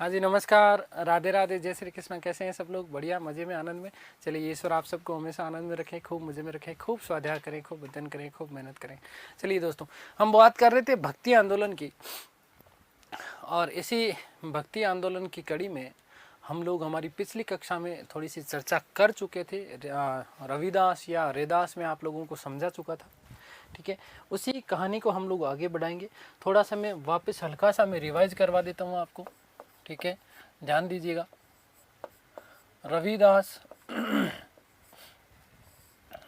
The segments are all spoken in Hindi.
हाँ जी, नमस्कार, राधे राधे, जय श्री कृष्ण। कैसे हैं सब लोग? बढ़िया, मज़े में, आनंद में। चलिए, ईश्वर आप सबको हमेशा आनंद में रखें, खूब मज़े में रखें, खूब स्वाध्याय करें, खूब अध्ययन करें, खूब मेहनत करें। चलिए दोस्तों, हम बात कर रहे थे भक्ति आंदोलन की, और इसी भक्ति आंदोलन की कड़ी में हम लोग हमारी पिछली कक्षा में थोड़ी सी चर्चा कर चुके थे। रविदास या रैदास में आप लोगों को समझा चुका था। ठीक है, उसी कहानी को हम लोग आगे बढ़ाएंगे। थोड़ा सा मैं वापस हल्का सा मैं रिवाइज करवा देता हूँ आपको। ठीक है, ध्यान दीजिएगा। रविदास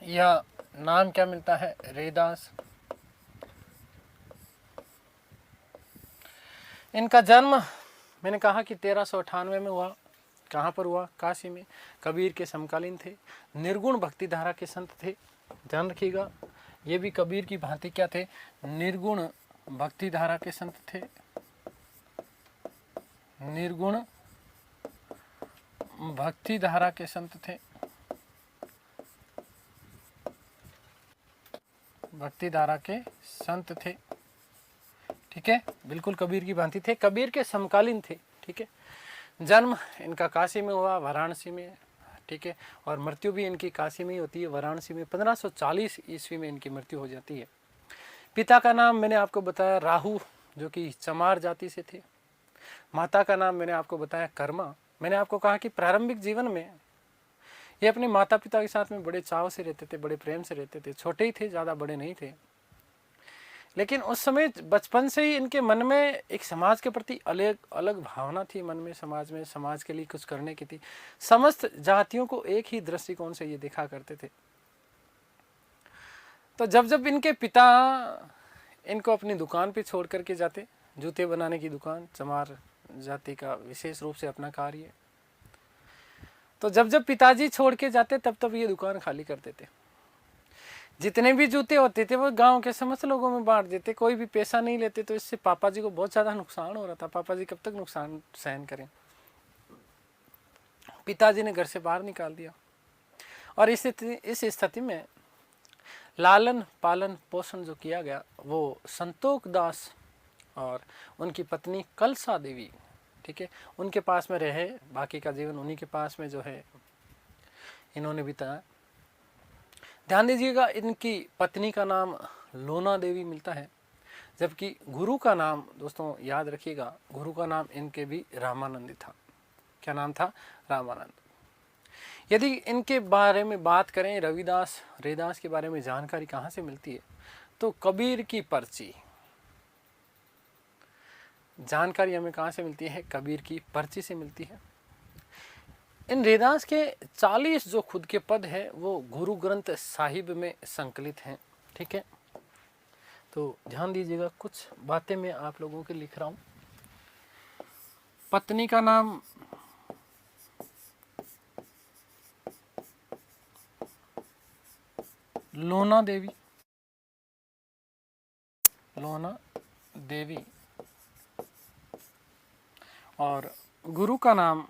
या नाम क्या मिलता है? रैदास। इनका जन्म मैंने कहा कि 1398 में हुआ। कहाँ पर हुआ? काशी में। कबीर के समकालीन थे, निर्गुण भक्ति धारा के संत थे। ध्यान रखिएगा, ये भी कबीर की भांति क्या थे? निर्गुण भक्ति धारा के संत थे। निर्गुण भक्ति धारा के संत थे। भक्ति धारा के संत थे। ठीक है, बिल्कुल कबीर की भांति थे, कबीर के समकालीन थे। ठीक है, जन्म इनका काशी में हुआ, वाराणसी में। ठीक है, और मृत्यु भी इनकी काशी में ही होती है, वाराणसी में। 1540 ईस्वी में इनकी मृत्यु हो जाती है। पिता का नाम मैंने आपको बताया राहु, जो कि चमार जाति से थे। माता का नाम मैंने आपको बताया कर्मा। मैंने आपको कहा कि प्रारंभिक जीवन में ये अपने माता पिता के साथ में बड़े चाव से रहते थे, बड़े प्रेम से रहते थे। छोटे ही थे, ज़्यादा बड़े नहीं थे, लेकिन उस समय बचपन से ही इनके मन में एक समाज के प्रति अलग अलग भावना थी। मन में समाज के लिए कुछ करने की थी। समस्त जातियों को एक ही दृष्टिकोण से ये देखा करते थे। तो जब जब इनके पिता इनको अपनी दुकान पे छोड़ करके जाते, जूते बनाने की दुकान, चमार जाति का विशेष रूप से अपना कार्य, तो जब जब पिताजी छोड़ के जाते तब तब ये दुकान खाली कर देते। जितने भी जूते होते थे वो गांव के समस्त लोगों में बांट देते, कोई भी पैसा नहीं लेते। तो इससे पापा जी को बहुत ज़्यादा नुकसान हो रहा था। पापा जी कब तक नुकसान सहन करें? पिताजी ने घर से बाहर निकाल दिया, और इस स्थिति में लालन पालन पोषण जो किया गया वो संतोष दास और उनकी पत्नी कलसा देवी, ठीक है, उनके पास में रहे। बाकी का जीवन उन्हीं के पास में जो है इन्होंने बिताया। ध्यान दीजिएगा, इनकी पत्नी का नाम लोना देवी मिलता है, जबकि गुरु का नाम, दोस्तों याद रखिएगा, गुरु का नाम इनके भी रामानंद था। क्या नाम था? रामानंद। यदि इनके बारे में बात करें, रविदास रैदास के बारे में जानकारी कहाँ से मिलती है? तो कबीर की पर्ची। जानकारी हमें कहाँ से मिलती है? कबीर की पर्ची से मिलती है। इन रैदास के 40 जो खुद के पद है वो गुरु ग्रंथ साहिब में संकलित हैं। ठीक है, तो ध्यान दीजिएगा, कुछ बातें मैं आप लोगों के लिख रहा हूँ। पत्नी का नाम लोना देवी, लोना देवी, और गुरु का नाम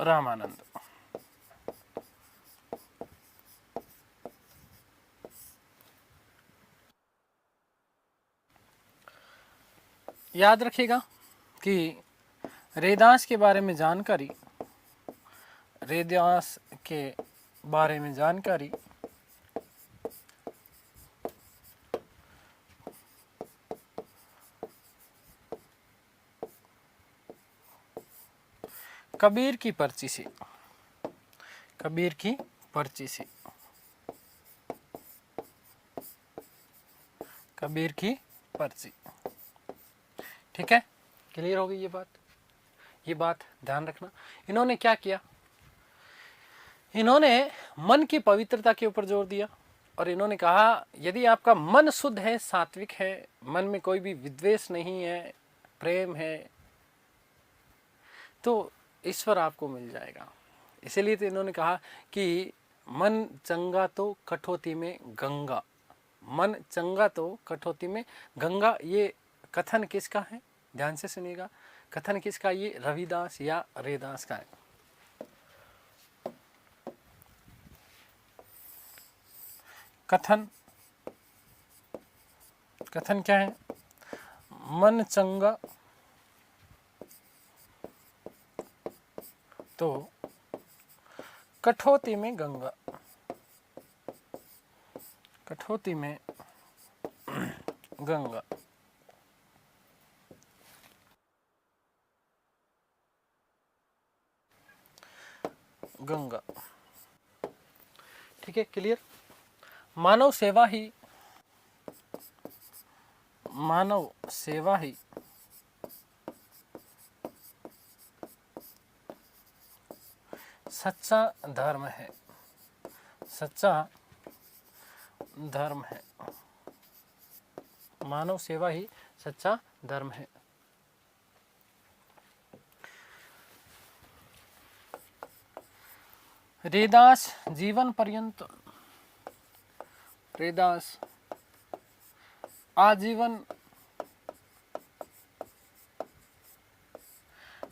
रामानंद। याद रखिएगा कि रैदास के बारे में जानकारी, रैदास के बारे में जानकारी कबीर की पर्ची से, कबीर की पर्ची से, कबीर की पर्ची। ठीक है, क्लियर हो गई ये बात? ये बात ध्यान रखना। इन्होंने क्या किया? इन्होंने मन की पवित्रता के ऊपर जोर दिया, और इन्होंने कहा यदि आपका मन शुद्ध है, सात्विक है, मन में कोई भी विद्वेष नहीं है, प्रेम है, तो ईश्वर आपको मिल जाएगा। इसीलिए तो इन्होंने कहा कि मन चंगा तो कठौती में गंगा, मन चंगा तो कठौती में गंगा। ये कथन किसका है? ध्यान से सुनिएगा, कथन किसका? ये रविदास या रैदास का है। कथन, कथन क्या है? मन चंगा तो कठौती में गंगा, कठौती में गंगा। गंगा, ठीक है, क्लियर। मानव सेवा ही, मानव सेवा ही सच्चा धर्म है, सच्चा धर्म है। मानव सेवा ही सच्चा धर्म है। रैदास जीवन पर्यंत, रैदास आजीवन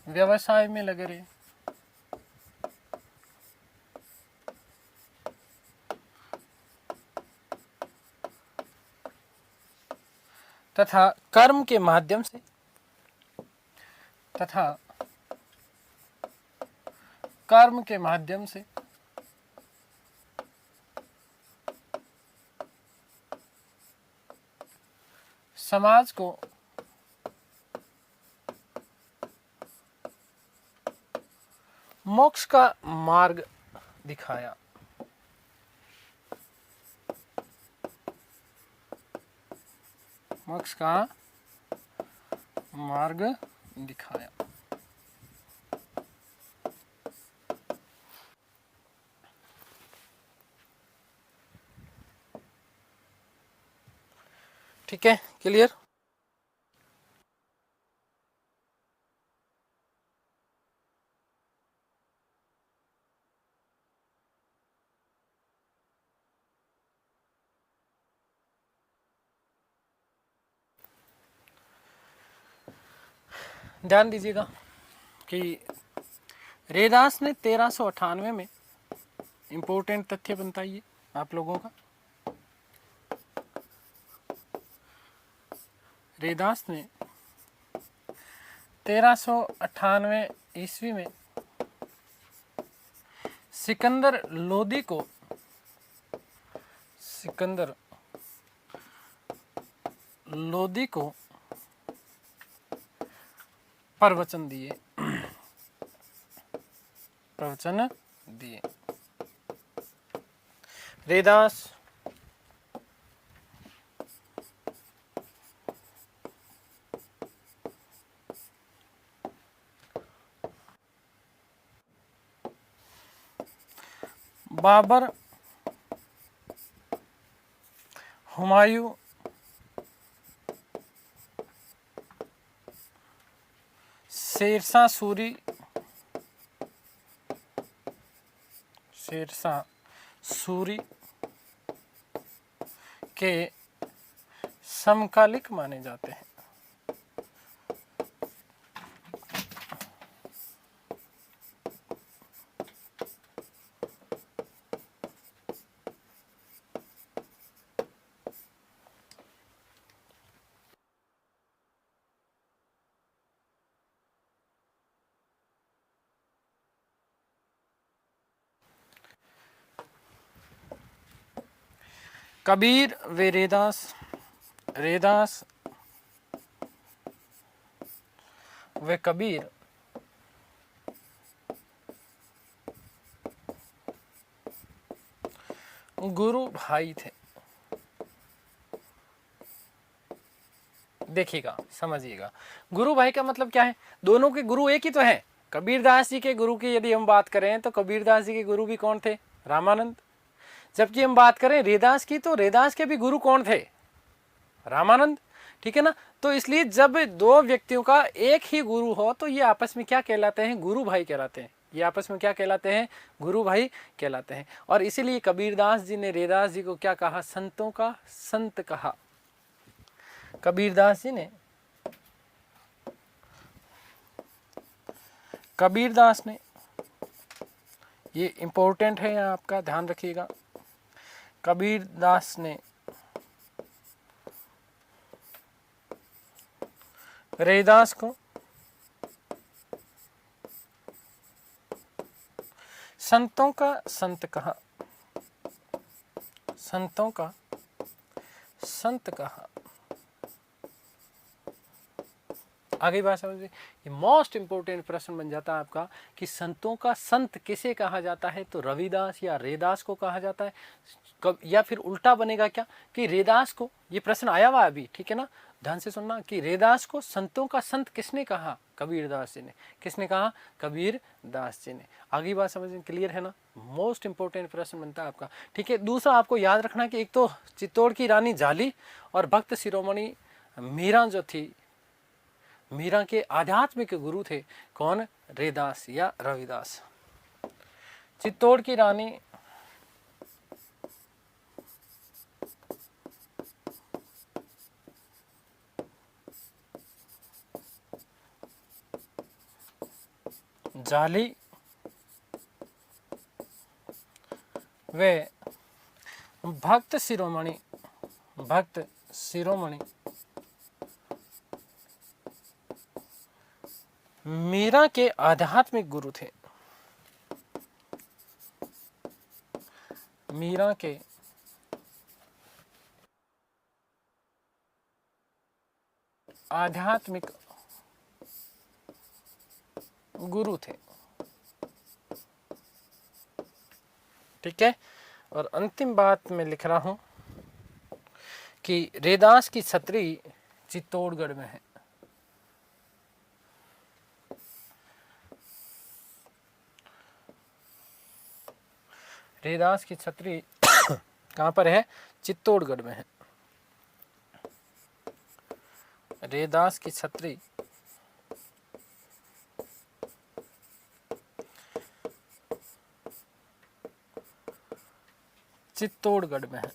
व्यवसाय में लगे रहे। तथा कर्म के माध्यम से, तथा कर्म के माध्यम से समाज को मोक्ष का मार्ग दिखाया। मोक्ष का मार्ग दिखाया। ठीक है, क्लियर। ध्यान दीजिएगा कि रैदास ने 1398 में इंपॉर्टेंट तथ्य बताइए आप लोगों का। रैदास ने 1398 ईस्वी में सिकंदर लोदी को, सिकंदर लोदी को प्रवचन दिए, प्रवचन दिए। रैदास बाबर, हुमायूं, शेरशाह सूरी, शेरशाह सूरी के समकालिक माने जाते हैं। कबीर व रैदास, रैदास व कबीर गुरु भाई थे। देखिएगा, समझिएगा, गुरु भाई का मतलब क्या है? दोनों के गुरु एक ही तो हैं। कबीरदास जी के गुरु की यदि हम बात करें तो कबीरदास जी के गुरु भी कौन थे? रामानंद। जबकि हम बात करें रैदास की तो रैदास के भी गुरु कौन थे? रामानंद। ठीक है ना। तो इसलिए जब दो व्यक्तियों का एक ही गुरु हो तो ये आपस में क्या कहलाते हैं? गुरु भाई कहलाते हैं। ये आपस में क्या कहलाते हैं? गुरु भाई कहलाते हैं। और इसीलिए कबीरदास जी ने रैदास जी को क्या कहा? संतों का संत कहा। कबीरदास जी ने, कबीरदास ने, ये इंपॉर्टेंट है आपका ध्यान रखिएगा, कबीरदास ने रैदास को संतों का संत कहा, संतों का संत कहा। आगे बात समझिए, ये मोस्ट इंपोर्टेंट प्रश्न बन जाता है आपका कि संतों का संत किसे कहा जाता है, तो रविदास या रैदास को कहा जाता है। कब, या फिर उल्टा बनेगा क्या कि रैदास को, ये प्रश्न आया हुआ अभी, ठीक है ना, ध्यान से सुनना, कि रैदास को संतों का संत किसने कहा, कबीरदास जी ने। किसने कहा, कबीर दास जी ने। आगे बात समझ में क्लियर है ना, मोस्ट इंपोर्टेंट प्रश्न बनता है आपका, ठीक है। दूसरा आपको याद रखना कि एक तो चित्तौड़ की रानी जाली और भक्त शिरोमणि मीरा जो थी, मीरा के आध्यात्मिक गुरु थे कौन, रैदास या रविदास। चित्तौड़ की रानी जाली वे भक्त शिरोमणि, भक्त शिरोमणि मीरा के आध्यात्मिक गुरु थे, मीरा के आध्यात्मिक गुरु थे, ठीक है। और अंतिम बात मैं लिख रहा हूं कि रैदास की छतरी चित्तौड़गढ़ में है। रैदास की छतरी कहां पर है, चित्तौड़गढ़ में है। रैदास की छतरी चित्तौड़गढ़ में है।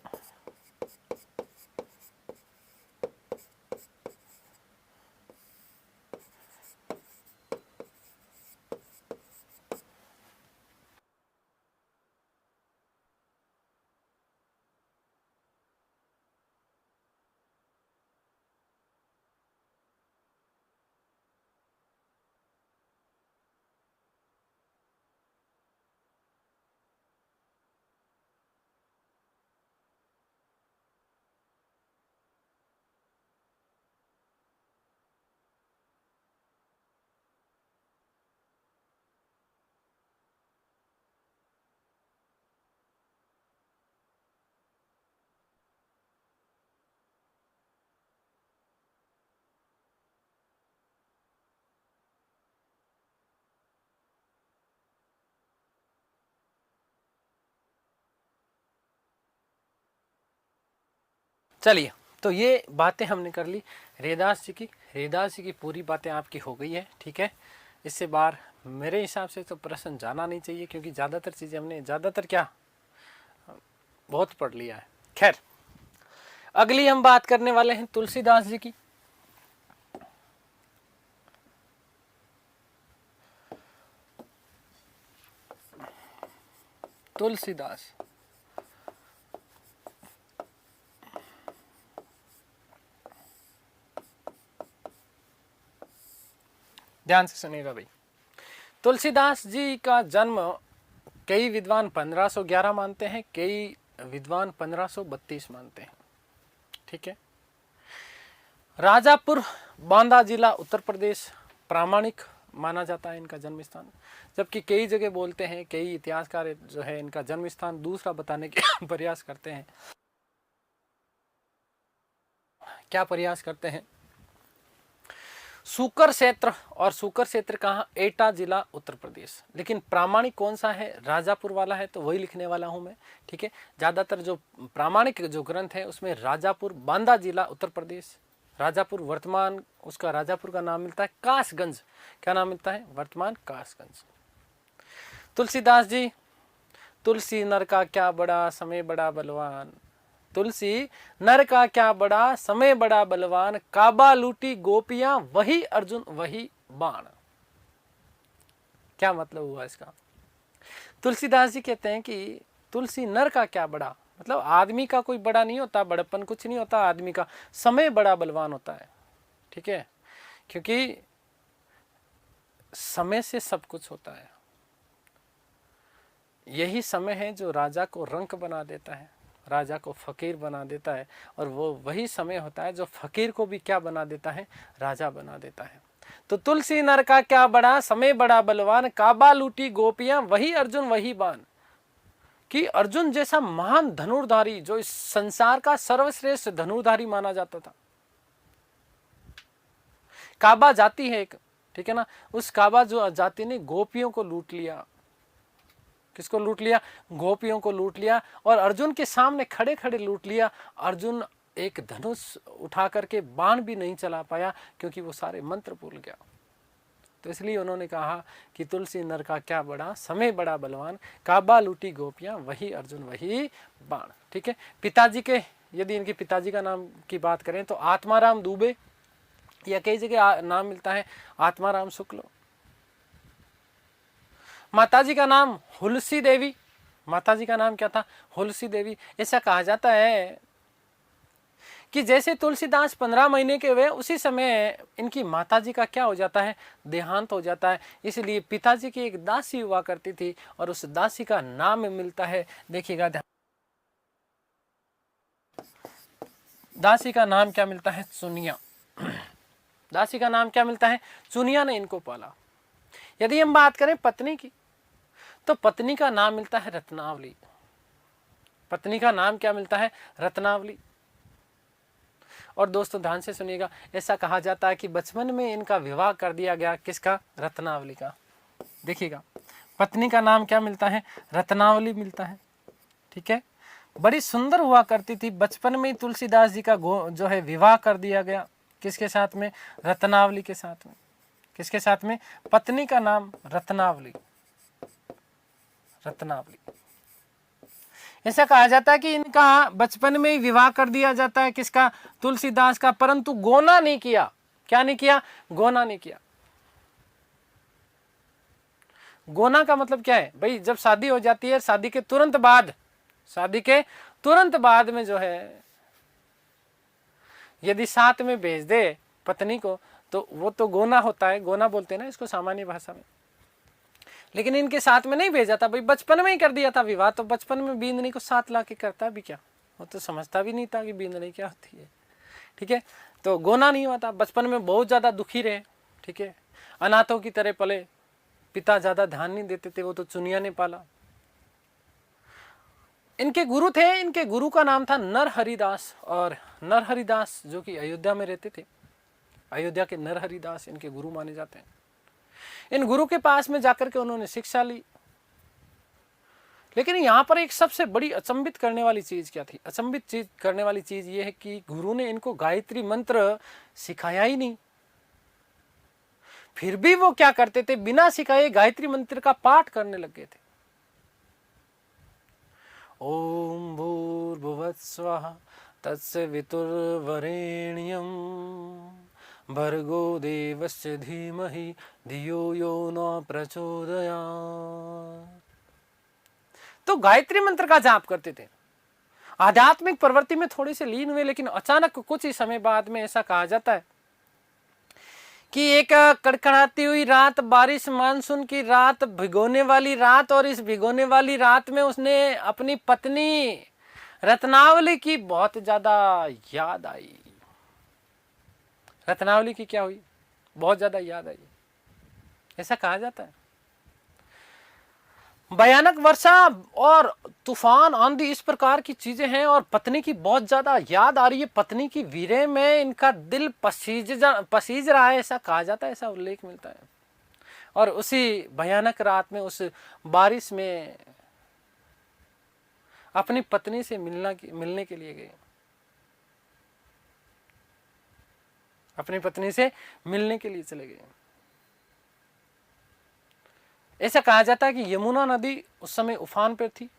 चलिए, तो ये बातें हमने कर ली रैदास जी की। रैदास जी की पूरी बातें आपकी हो गई है, ठीक है। इससे बाहर मेरे हिसाब से तो प्रश्न जाना नहीं चाहिए, क्योंकि ज़्यादातर चीज़ें हमने, ज़्यादातर क्या, बहुत पढ़ लिया है। खैर, अगली हम बात करने वाले हैं तुलसीदास जी की। तुलसीदास, ध्यान से सुनिएगा भाई। तुलसीदास जी का जन्म कई विद्वान 1511 मानते हैं, कई विद्वान 1532 मानते हैं, ठीक है। राजापुर, बांदा जिला, उत्तर प्रदेश प्रामाणिक माना जाता है इनका जन्म स्थान, जबकि कई जगह बोलते हैं, कई इतिहासकार जो है इनका जन्म स्थान दूसरा बताने के प्रयास करते हैं। क्या प्रयास करते हैं, सुकर क्षेत्र, और सुकर क्षेत्र कहाँ, एटा जिला, उत्तर प्रदेश। लेकिन प्रामाणिक कौन सा है, राजापुर वाला है, तो वही लिखने वाला हूं मैं, ठीक है। ज्यादातर जो प्रामाणिक जो ग्रंथ है उसमें राजापुर, बांदा जिला, उत्तर प्रदेश। राजापुर वर्तमान, उसका राजापुर का नाम मिलता है कासगंज। क्या नाम मिलता है, वर्तमान कासगंज। तुलसीदास जी, तुलसी नर का क्या बड़ा, समय बड़ा बलवान। तुलसी नर का क्या बड़ा, समय बड़ा बलवान। काबा लूटी गोपियां, वही अर्जुन वही बाण। क्या मतलब हुआ इसका, तुलसीदास जी कहते हैं कि तुलसी नर का क्या बड़ा, मतलब आदमी का कोई बड़ा नहीं होता, बड़प्पन कुछ नहीं होता आदमी का, समय बड़ा बलवान होता है, ठीक है। क्योंकि समय से सब कुछ होता है। यही समय है जो राजा को रंक बना देता है, राजा को फकीर बना देता है, और वो वही समय होता है जो फकीर को भी क्या बना देता है, राजा बना देता है। तो तुलसी नर का क्या बड़ा, समय बड़ा बलवान, काबा लूटी गोपियां वही अर्जुन वही बाण। कि अर्जुन जैसा महान धनुर्धारी, जो इस संसार का सर्वश्रेष्ठ धनुर्धारी माना जाता था, काबा जाति है एक, ठीक है ना, उस काबा जो जाति ने गोपियों को लूट लिया। किसको लूट लिया? गोपियों को लूट लिया, और अर्जुन के सामने खड़े खड़े लूट लिया। अर्जुन एक धनुष उठा करके बाण भी नहीं चला पाया, क्योंकि वो सारे मंत्र भूल गया। तो इसलिए उन्होंने कहा कि तुलसी नर का क्या बड़ा, समय बड़ा बलवान, काबा लूटी गोपियां वही अर्जुन वही बाण। ठीक है। पिताजी के, यदि इनके पिताजी का नाम की बात करें तो आत्माराम दुबे, या कई जगह नाम मिलता है आत्माराम शुक्ल। माताजी का नाम हुलसी देवी, माताजी का नाम क्या था? हुलसी देवी। ऐसा कहा जाता है कि जैसे तुलसीदास 15 महीने के हुए, उसी समय इनकी माताजी का क्या हो जाता है? देहांत हो जाता है। इसलिए पिताजी की एक दासी हुआ करती थी, और उस दासी का नाम मिलता है, देखिएगा दासी का नाम क्या मिलता है? चुनिया। दासी का नाम क्या मिलता है? चुनिया ने इनको पाला। यदि हम बात करें पत्नी की, तो पत्नी का नाम मिलता है रत्नावली। पत्नी का नाम क्या मिलता है? रत्नावली। और दोस्तों ध्यान से सुनिएगा, ऐसा कहा जाता है कि बचपन में इनका विवाह कर दिया गया। किसका? रत्नावली का। देखिएगा, पत्नी का नाम क्या मिलता है? रत्नावली मिलता है। ठीक है। बड़ी सुंदर हुआ करती थी। बचपन में ही तुलसीदास जी का जो है विवाह कर दिया गया। किसके साथ में? रत्नावली के साथ में। किसके साथ में? पत्नी का नाम रत्नावली। रत्नावली। ऐसा कहा जाता है कि इनका बचपन में ही विवाह कर दिया जाता है। किसका? तुलसीदास का। परंतु गोना नहीं किया। क्या नहीं किया? गोना नहीं किया। गोना का मतलब क्या है भाई? जब शादी हो जाती है, शादी के तुरंत बाद, शादी के तुरंत बाद में जो है यदि साथ में भेज दे पत्नी को, तो वो तो गोना होता है। गोना बोलते हैं ना इसको सामान्य भाषा में। लेकिन इनके साथ में नहीं भेजा था भाई, बचपन में ही कर दिया था विवाह। तो बचपन में बींदनी को साथ ला के करता भी क्या? वो तो समझता भी नहीं था कि बींदनी क्या होती है। ठीक है। तो गोना नहीं हुआ था। बचपन में बहुत ज्यादा दुखी रहे। ठीक है। अनाथों की तरह पले, पिता ज्यादा ध्यान नहीं देते थे, वो तो चुनिया ने पाला। इनके गुरु थे, इनके गुरु का नाम था नरहरिदास। और नरहरिदास जो कि अयोध्या में रहते थे, अयोध्या के नरहरिदास इनके गुरु माने जाते हैं। इन गुरु के पास में जाकर के उन्होंने शिक्षा ली। लेकिन यहां पर एक सबसे बड़ी अचंभित करने वाली चीज क्या थी? अचंभित चीज करने वाली चीज ये है कि गुरु ने इनको गायत्री मंत्र सिखाया ही नहीं। फिर भी वो क्या करते थे? बिना सिखाए गायत्री मंत्र का पाठ करने लग गए थे। ओम भूर्भुवस्वः तत्सवितुर्वरेण्यं भर्गो देवस्य धीमहि धियो यो न प्रचोदयात्। तो गायत्री मंत्र का जाप करते थे। आध्यात्मिक प्रवृत्ति में थोड़े से लीन हुए, लेकिन अचानक कुछ ही समय बाद में ऐसा कहा जाता है कि एक कड़कड़ाती हुई रात, बारिश मानसून की रात, भिगोने वाली रात, और इस भिगोने वाली रात में उसने अपनी पत्नी रत्नावली की बहुत ज्यादा याद आई। रत्नावली की क्या हुई? बहुत ज्यादा याद आई, ऐसा कहा जाता है। भयानक वर्षा और तूफान, आंधी, इस प्रकार की चीजें हैं, और पत्नी की बहुत ज्यादा याद आ रही है। पत्नी की वीरे में इनका दिल पसीज रहा है, ऐसा कहा जाता है, ऐसा उल्लेख मिलता है। और उसी भयानक रात में, उस बारिश में अपनी पत्नी से मिलने के लिए गए। अपनी पत्नी से मिलने के लिए चले गए। ऐसा कहा जाता है कि यमुना नदी उस समय उफान पर थी,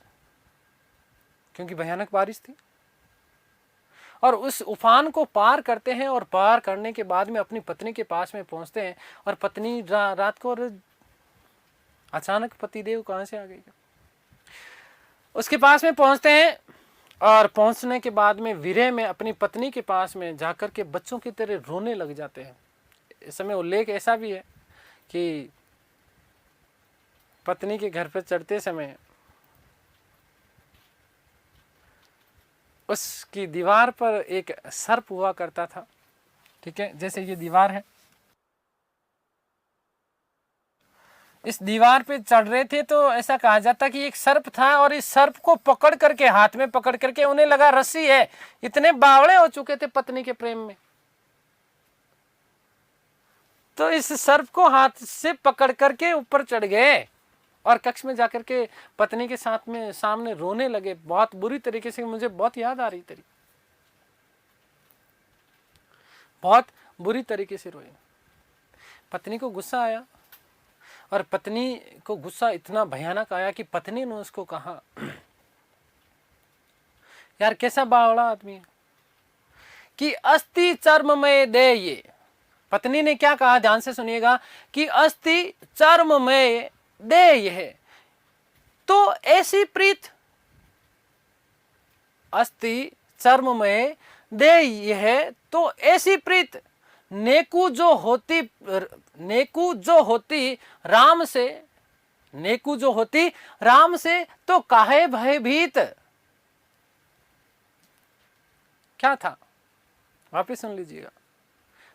क्योंकि भयानक बारिश थी। और उस उफान को पार करते हैं, और पार करने के बाद में अपनी पत्नी के पास में पहुंचते हैं। और पत्नी रात को, और अचानक पतिदेव कहां से आ गई? उसके पास में पहुंचते हैं, और पहुंचने के बाद में विरह में अपनी पत्नी के पास में जाकर के बच्चों की तरह रोने लग जाते हैं। इस समय उल्लेख ऐसा भी है कि पत्नी के घर पर चढ़ते समय उसकी दीवार पर एक सर्प हुआ करता था। ठीक है, जैसे ये दीवार है, इस दीवार पे चढ़ रहे थे तो ऐसा कहा जाता कि एक सर्प था और इस सर्प को पकड़ करके, हाथ में पकड़ करके, उन्हें लगा रस्सी है, इतने बावड़े हो चुके थे पत्नी के प्रेम में, तो इस सर्प को हाथ से पकड़ करके ऊपर चढ़ गए और कक्ष में जाकर के पत्नी के साथ में सामने रोने लगे, बहुत बुरी तरीके से। मुझे बहुत याद आ रही तेरी, बहुत बुरी तरीके से रोए। पत्नी को गुस्सा आया और पत्नी को गुस्सा इतना भयानक आया कि पत्नी ने उसको कहा, यार कैसा बावड़ा आदमी है, कि अस्थि चर्म में दे। ये पत्नी ने क्या कहा, ध्यान से सुनिएगा, कि अस्थि चर्म में दे यह तो ऐसी प्रीत, अस्थि चर्म में दे यह तो ऐसी प्रीत, नेकू जो होती राम से, नेकू जो होती राम से तो काहे भयभीत। क्या था, वापिस सुन लीजिएगा,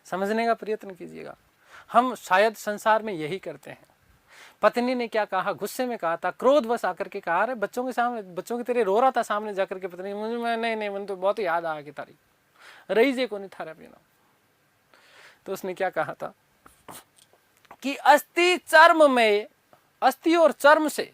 समझने का प्रयत्न कीजिएगा। हम शायद संसार में यही करते हैं। पत्नी ने क्या कहा, गुस्से में कहा था, क्रोधवश आकर के कहा, अरे बच्चों के सामने, बच्चों के तेरे रो रहा था सामने जाकर के, पत्नी मुझे, मैं नहीं, मैंने तो बहुत याद आ गई तारी, रही जे को नहीं थारा पीना। तो उसने क्या कहा था कि अस्थि चर्म में, अस्थि और चर्म से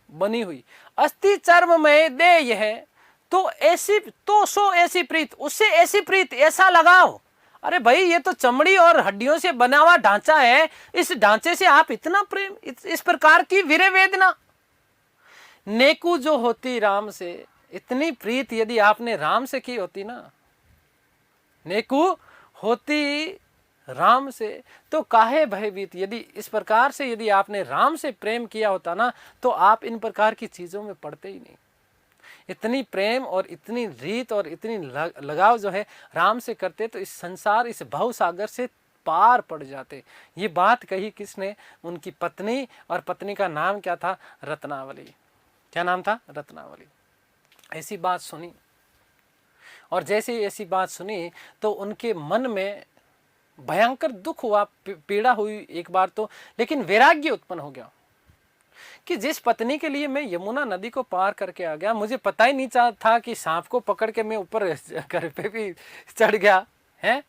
बनी हुई, अस्थि चर्म में दे यह तो ऐसी, तो सो ऐसी प्रीत, उससे ऐसी प्रीत, ऐसा लगाओ। अरे भाई ये तो चमड़ी और हड्डियों से बना हुआ ढांचा है, इस ढांचे से आप इतना प्रेम, इस प्रकार की वीर्य वेदना। नेकू जो होती राम से, इतनी प्रीत यदि आपने राम से की होती ना, नेकू होती राम से तो काहे भयभीत, यदि इस प्रकार से यदि आपने राम से प्रेम किया होता ना, तो आप इन प्रकार की चीजों में पड़ते ही नहीं। इतनी प्रेम और इतनी रीत और इतनी लगाव जो है राम से करते तो इस संसार, इस भव सागर से पार पड़ जाते। ये बात कही किसने, उनकी पत्नी, और पत्नी का नाम क्या था, रत्नावली। क्या नाम था, रत्नावली। ऐसी बात सुनी, और जैसे ही ऐसी बात सुनी तो उनके मन में भयंकर दुख हुआ, पीड़ा हुई एक बार तो, लेकिन वैराग्य उत्पन्न हो गया कि जिस पत्नी के लिए मैं यमुना नदी को पार करके आ गया, मुझे पता ही नहीं था कि सांप को पकड़ के मैं ऊपर घर पे भी चढ़ गया है,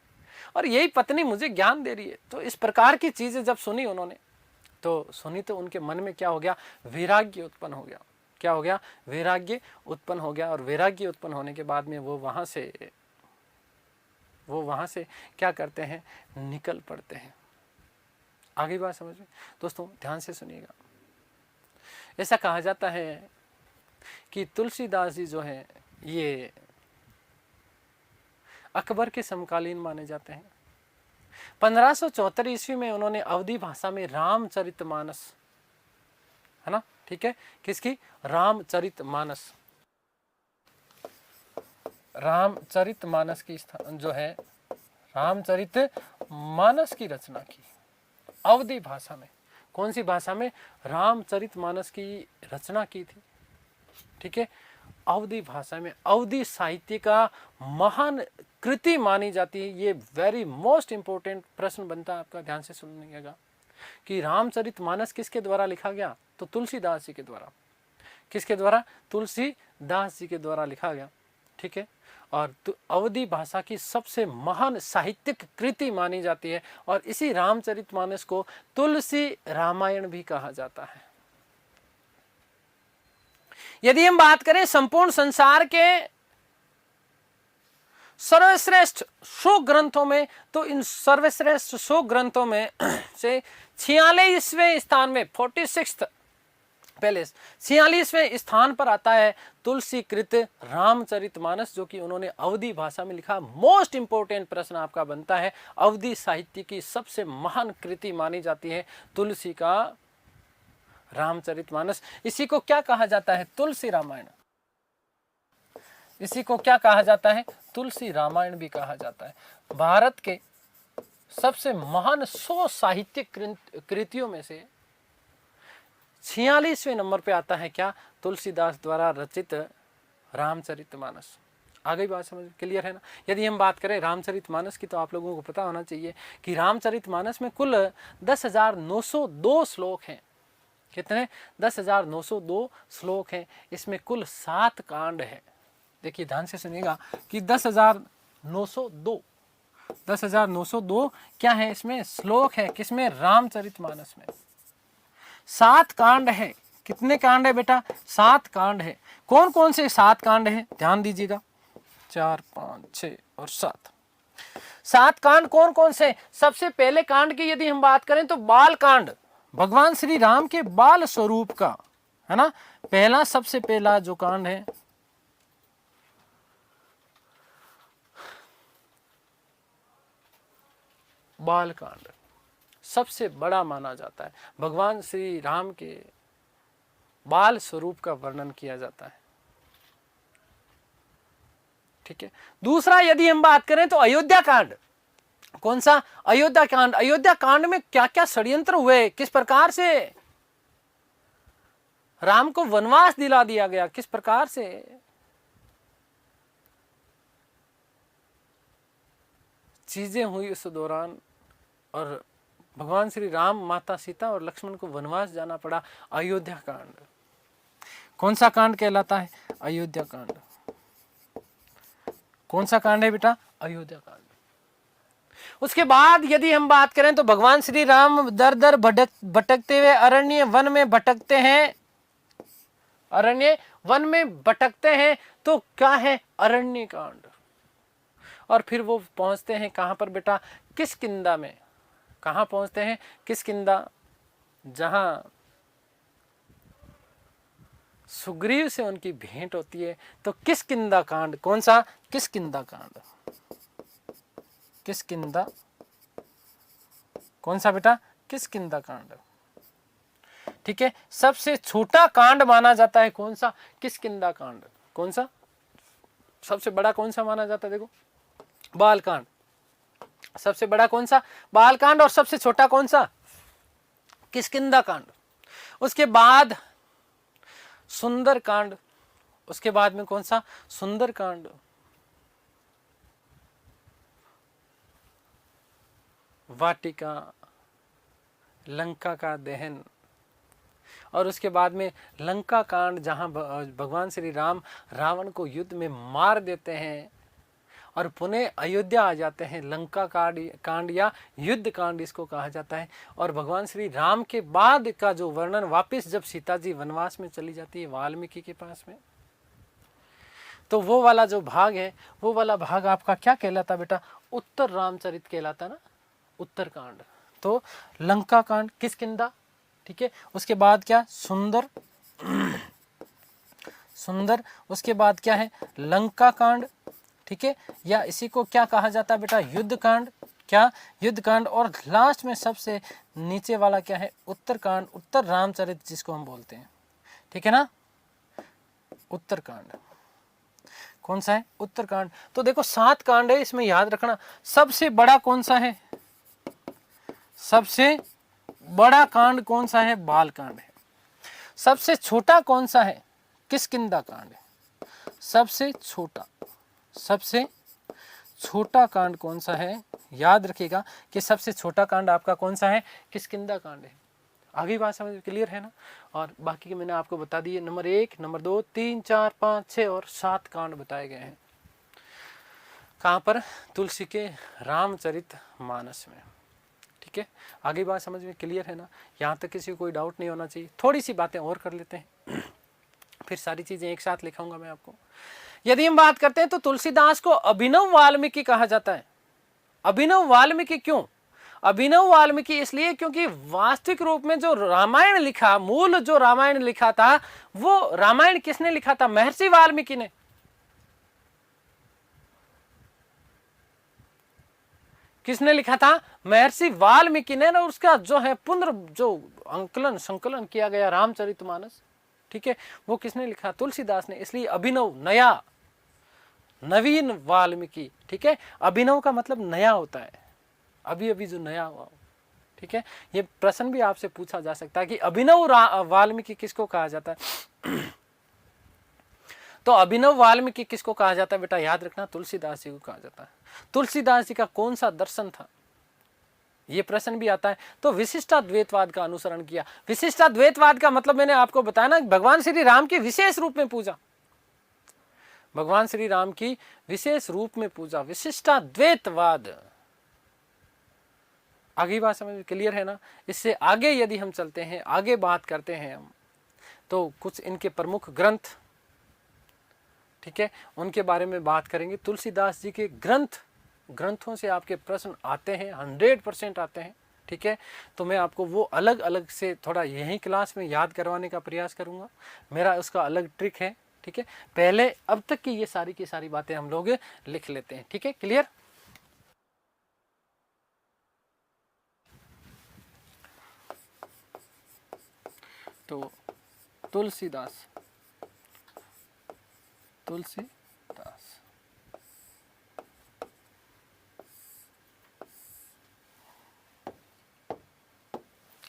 और यही पत्नी मुझे ज्ञान दे रही है। तो इस प्रकार की चीजें जब सुनी उन्होंने, तो सुनी तो उनके मन में क्या हो गया, वैराग्य उत्पन्न हो गया। क्या हो गया, वैराग्य उत्पन्न हो गया। और वैराग्य उत्पन्न होने के बाद में वो वहां से क्या करते हैं, निकल पड़ते हैं। आगे बात समझ में दोस्तों, ध्यान से सुनिएगा। ऐसा कहा जाता है कि तुलसीदास जी जो है ये अकबर के समकालीन माने जाते हैं। 1574 ईस्वी में उन्होंने अवधी भाषा में रामचरितमानस, है ना, ठीक है, किसकी, रामचरितमानस, रामचरितमानस की जो है रामचरितमानस की रचना की अवधी भाषा में। कौन सी भाषा में, रामचरितमानस की रचना की थी। ठीक है, अवधी भाषा में। अवधी साहित्य का महान कृति मानी जाती है। ये वेरी मोस्ट इंपोर्टेंट प्रश्न बनता है आपका, ध्यान से सुनिएगा कि रामचरितमानस किसके द्वारा लिखा गया, तो तुलसीदास जी के द्वारा। किसके द्वारा, तुलसीदास जी के द्वारा लिखा गया। ठीक है, और अवधी भाषा की सबसे महान साहित्यिक कृति मानी जाती है, और इसी रामचरितमानस को तुलसी रामायण भी कहा जाता है। यदि हम बात करें संपूर्ण संसार के सर्वश्रेष्ठ 100 ग्रंथों में, तो इन सर्वश्रेष्ठ 100 ग्रंथों में से 46वें स्थान में, 46th पहले 46वें स्थान पर आता है तुलसीकृत रामचरितमानस, जो कि उन्होंने अवधी भाषा में लिखा। मोस्ट इंपोर्टेंट प्रश्न आपका बनता है, अवधी साहित्य की सबसे महान कृति मानी जाती है तुलसी का रामचरितमानस। इसी को क्या कहा जाता है, तुलसी रामायण। इसी को क्या कहा जाता है, तुलसी रामायण भी कहा जाता है। भारत के सबसे महान 100 साहित्यिक कृतियों में से 46वें नंबर पे आता है क्या? तुलसीदास द्वारा रचित रामचरितमानस। आ गई बात समझ? क्लियर है ना? यदि हम बात करें रामचरितमानस की तो आप लोगों को पता होना चाहिए कि रामचरितमानस में कुल 10,902 श्लोक हैं। कितने? 10,902 श्लोक हैं। इसमें कुल 7 कांड है। देखिए ध्यान से सुनिएगा कि 10,902 क्या है? इसमें श्लोक है। किसमें? रामचरितमानस में 7 कांड है। कितने कांड है बेटा? 7 कांड है। कौन कौन से 7 कांड है? ध्यान दीजिएगा, 4, 5, 6 और 7। 7 कांड कौन कौन से? सबसे पहले कांड की यदि हम बात करें तो बाल कांड, भगवान श्री राम के बाल स्वरूप का, है ना? पहला, सबसे पहला जो कांड है बाल कांड, सबसे बड़ा माना जाता है। भगवान श्री राम के बाल स्वरूप का वर्णन किया जाता है। ठीक है। दूसरा यदि हम बात करें तो अयोध्या कांड। कौन सा? अयोध्या कांड। अयोध्या कांड में क्या क्या षड्यंत्र हुए, किस प्रकार से राम को वनवास दिला दिया गया, किस प्रकार से चीजें हुई उस दौरान, और भगवान श्री राम, माता सीता और लक्ष्मण को वनवास जाना पड़ा। अयोध्या कांड। कौन सा कांड कहलाता है? अयोध्या कांड। कौन सा कांड है बेटा? अयोध्या कांड। उसके बाद यदि हम बात करें तो भगवान श्री राम दर दर भटकते हुए अरण्य वन में भटकते हैं। अरण्य वन में भटकते हैं तो क्या है? अरण्य कांड। और फिर वो पहुंचते हैं कहां पर बेटा? किष्किंधा में। कहां पहुंचते हैं? किष्किंधा, जहां सुग्रीव से उनकी भेंट होती है। तो किष्किंधा कांड। कौन सा? किष्किंधा कांड। किष्किंधा। कौन सा बेटा? किष्किंधा कांड। ठीक है। सबसे छोटा कांड माना जाता है कौन सा? किष्किंधा कांड। कौन सा? सबसे बड़ा कौन सा माना जाता है? देखो, बाल कांड। सबसे बड़ा कौन सा? बाल कांड। और सबसे छोटा कौन सा? किष्किंधा कांड। उसके बाद सुंदर कांड। उसके बाद में कौन सा? सुंदर कांड। वाटिका, लंका का दहन। और उसके बाद में लंका कांड, जहां भगवान श्री राम रावण को युद्ध में मार देते हैं और पुनः अयोध्या आ जाते हैं। लंका कांड या युद्ध कांड इसको कहा जाता है। और भगवान श्री राम के बाद का जो वर्णन, वापस जब सीता जी वनवास में चली जाती है वाल्मीकि के पास में, तो वो वाला जो भाग है, वो वाला भाग आपका क्या कहलाता बेटा? उत्तर रामचरित कहलाता ना, उत्तर कांड। तो लंका कांड, किष्किंधा, ठीक है। उसके बाद क्या? सुंदर। सुंदर। उसके बाद क्या है? लंका कांड, ठीक है। या इसी को क्या कहा जाता है बेटा? युद्ध कांड। क्या? युद्ध कांड। और लास्ट में सबसे नीचे वाला क्या है? उत्तर कांड, उत्तर रामचरित जिसको हम बोलते हैं, ठीक है ना, उत्तर कांड। कौन सा है? उत्तर कांड। तो देखो 7 कांड है, इसमें याद रखना। सबसे बड़ा कौन सा है? सबसे बड़ा कांड कौन सा है? बाल कांड है। सबसे छोटा कौन सा है? किष्किंधा कांड है। सबसे छोटा कांड कौन सा है? याद रखिएगा कि सबसे छोटा कांड आपका कौन सा है? किष्किंधा कांड है। आगे बात समझ क्लियर है ना? और बाकी के मैंने आपको बता दिए। नंबर 1, नंबर 2, 3, 4, 5, 6 और 7 कांड बताए गए हैं। कहाँ पर? तुलसी के रामचरित मानस में। ठीक है। आगे बात समझ में क्लियर है ना? यहाँ तक किसी को कोई डाउट नहीं होना चाहिए। थोड़ी सी बातें और कर लेते हैं फिर सारी चीजें एक साथ लिखाऊंगा मैं आपको। यदि हम बात करते हैं तो तुलसीदास को अभिनव वाल्मीकि कहा जाता है। अभिनव वाल्मीकि क्यों? अभिनव वाल्मीकि इसलिए क्योंकि वास्तविक रूप में जो रामायण लिखा, मूल जो रामायण लिखा था, वो रामायण किसने लिखा था? महर्षि वाल्मीकि ने। किसने लिखा था? महर्षि वाल्मीकि ने। ना उसका जो है जो अंकलन संकलन किया गया रामचरितमानस, ठीक है, वो किसने लिखा? तुलसीदास ने। इसलिए अभिनव, नया, नवीन वाल्मीकि, ठीक है। अभिनव का मतलब नया होता है, अभी अभी जो नया हुआ हो, ठीक है। ये प्रश्न भी आपसे पूछा जा सकता है कि अभिनव वाल्मीकि किसको कहा जाता है। तो अभिनव वाल्मीकि किसको कहा जाता है बेटा, याद रखना, तुलसीदास जी को कहा जाता है। तुलसीदास जी का कौन सा दर्शन था, ये प्रश्न भी आता है। तो विशिष्टाद्वैतवाद का अनुसरण किया। विशिष्टाद्वैतवाद का मतलब मैंने आपको बताया ना, भगवान श्री राम की विशेष रूप में पूजा, भगवान श्री राम की विशेष रूप में पूजा, विशिष्टाद्वैतवाद। आगे बात समझ में क्लियर है ना। इससे आगे यदि हम चलते हैं, आगे बात करते हैं हम, तो कुछ इनके प्रमुख ग्रंथ, ठीक है, उनके बारे में बात करेंगे। तुलसीदास जी के ग्रंथों से आपके प्रश्न आते हैं, 100% आते हैं, ठीक है। तो मैं आपको वो अलग अलग से थोड़ा यही क्लास में याद करवाने का प्रयास करूंगा, मेरा उसका अलग ट्रिक है, ठीक है। पहले अब तक की ये सारी की सारी बातें हम लोग लिख लेते हैं, ठीक है, क्लियर। तो तुलसीदास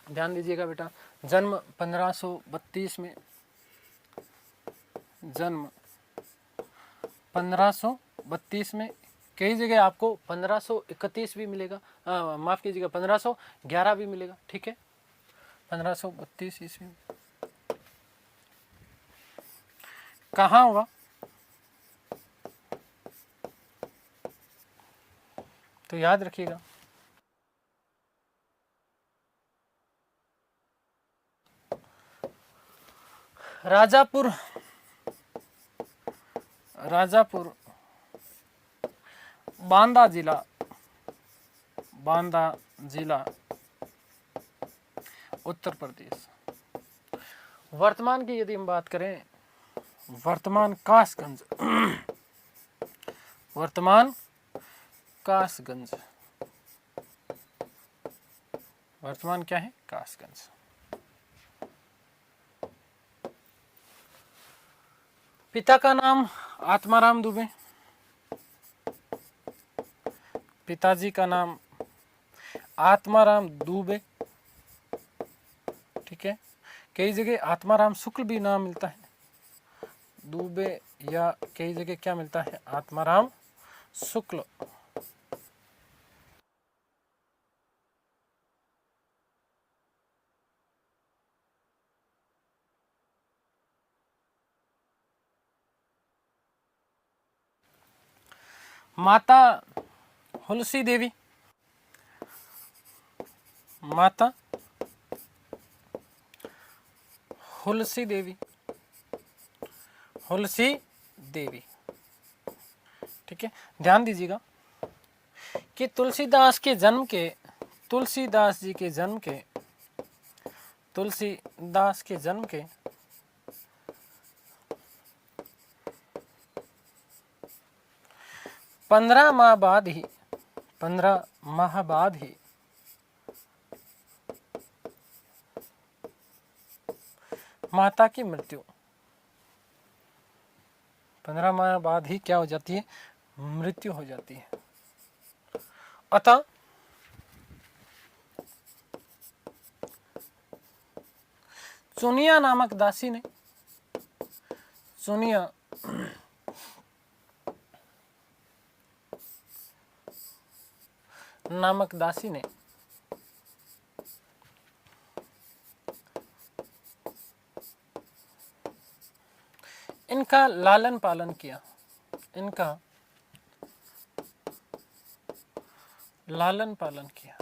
ध्यान दीजिएगा बेटा, जन्म 1532 में, जन्म 1532 में, कई जगह आपको 1531 भी मिलेगा, माफ कीजिएगा 1511 भी मिलेगा, ठीक है। 1532 ईस्वी में कहाँ हुआ, तो याद रखिएगा, राजापुर बांदा जिला उत्तर प्रदेश। वर्तमान की यदि हम बात करें, वर्तमान कासगंज, वर्तमान क्या है, कासगंज। पिता का नाम आत्माराम दुबे, पिताजी का नाम आत्माराम दुबे, ठीक है। कई जगह आत्माराम शुक्ल भी नाम मिलता है, दुबे, या कई जगह क्या मिलता है, आत्माराम शुक्ल। माता हुलसी देवी, माता हुलसी देवी, ठीक है। ध्यान दीजिएगा कि तुलसीदास जी के जन्म के 15 माह बाद ही माता की मृत्यु, 15 माह बाद ही क्या हो जाती है, मृत्यु हो जाती है। अतः चुनिया नामक दासी ने, चुनिया नामक दासी ने इनका लालन पालन किया, इनका लालन पालन किया।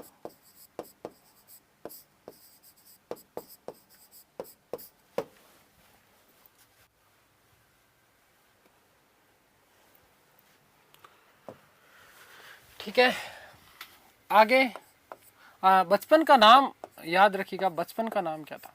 ठीक है, आगे बचपन का नाम याद रखिएगा, बचपन का नाम क्या था।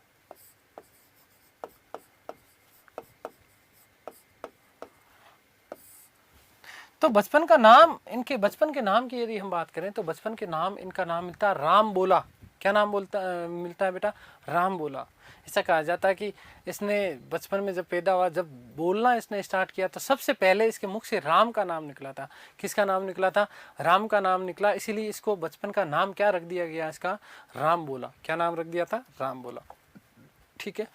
तो बचपन का नाम, इनके बचपन के नाम की यदि हम बात करें तो बचपन के नाम, इनका नाम मिलता है राम बोला। क्या नाम मिलता है बेटा? राम बोला। ऐसा कहा जाता है कि इसने बचपन में जब पैदा हुआ, जब बोलना इसने स्टार्ट किया तो सबसे पहले इसके मुख से राम का नाम निकला था। किसका नाम निकला था? राम का नाम निकला। इसीलिए इसको बचपन का नाम क्या रख दिया गया इसका? राम बोला। क्या नाम रख दिया था? राम बोला। ठीक है,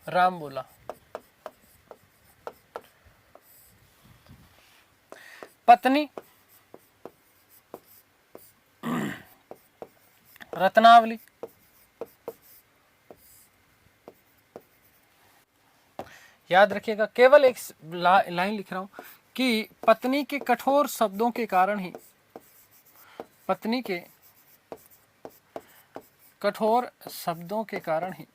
राम बोला। पत्नी रत्नावली। याद रखिएगा, केवल एक लाइन लिख रहा हूं कि पत्नी के कठोर शब्दों के कारण ही, पत्नी के कठोर शब्दों के कारण ही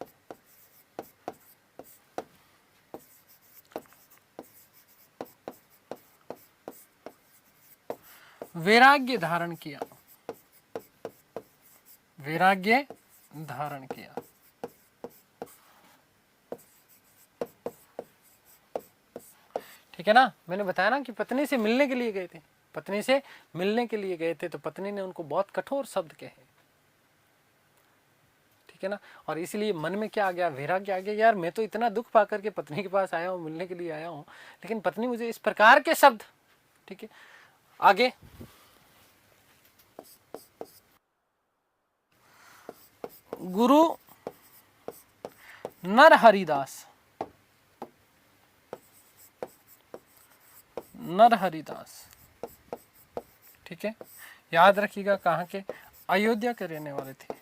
वैराग्य धारण किया, वैराग्य धारण किया। ठीक है ना? मैंने बताया ना कि पत्नी से मिलने के लिए गए थे, पत्नी से मिलने के लिए गए थे, तो पत्नी ने उनको बहुत कठोर शब्द कहे। ठीक है ना? और इसलिए मन में क्या आ गया? वैराग्य आ गया। यार मैं तो इतना दुख पा करके पत्नी के पास आया हूँ, मिलने के लिए आया हूँ, लेकिन पत्नी मुझे इस प्रकार के शब्द। ठीक है, आगे गुरु नरहरिदास, नरहरिदास। ठीक है, याद रखिएगा कहाँ के? अयोध्या के रहने वाले थे।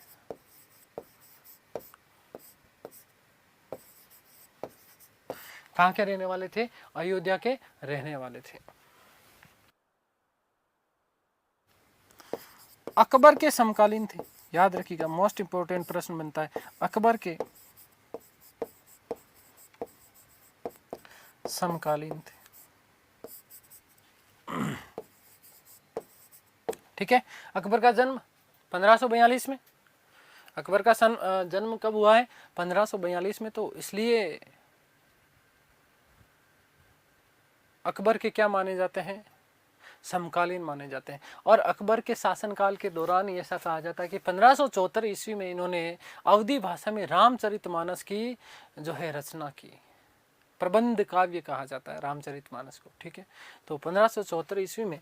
कहाँ के रहने वाले थे? अयोध्या के रहने वाले थे। अकबर के समकालीन थे। याद रखिएगा, मोस्ट इंपोर्टेंट प्रश्न बनता है, अकबर के समकालीन थे। ठीक है, अकबर का जन्म 1542 में। अकबर का जन्म कब हुआ है? 1542 में। तो इसलिए अकबर के क्या माने जाते हैं? समकालीन माने जाते हैं। और अकबर के शासनकाल के दौरान ऐसा कहा जाता है कि 1574 ईस्वी में इन्होंने अवधी भाषा में रामचरितमानस की जो है रचना की। प्रबंध काव्य कहा जाता है रामचरितमानस को। ठीक है, तो 1574 ईस्वी में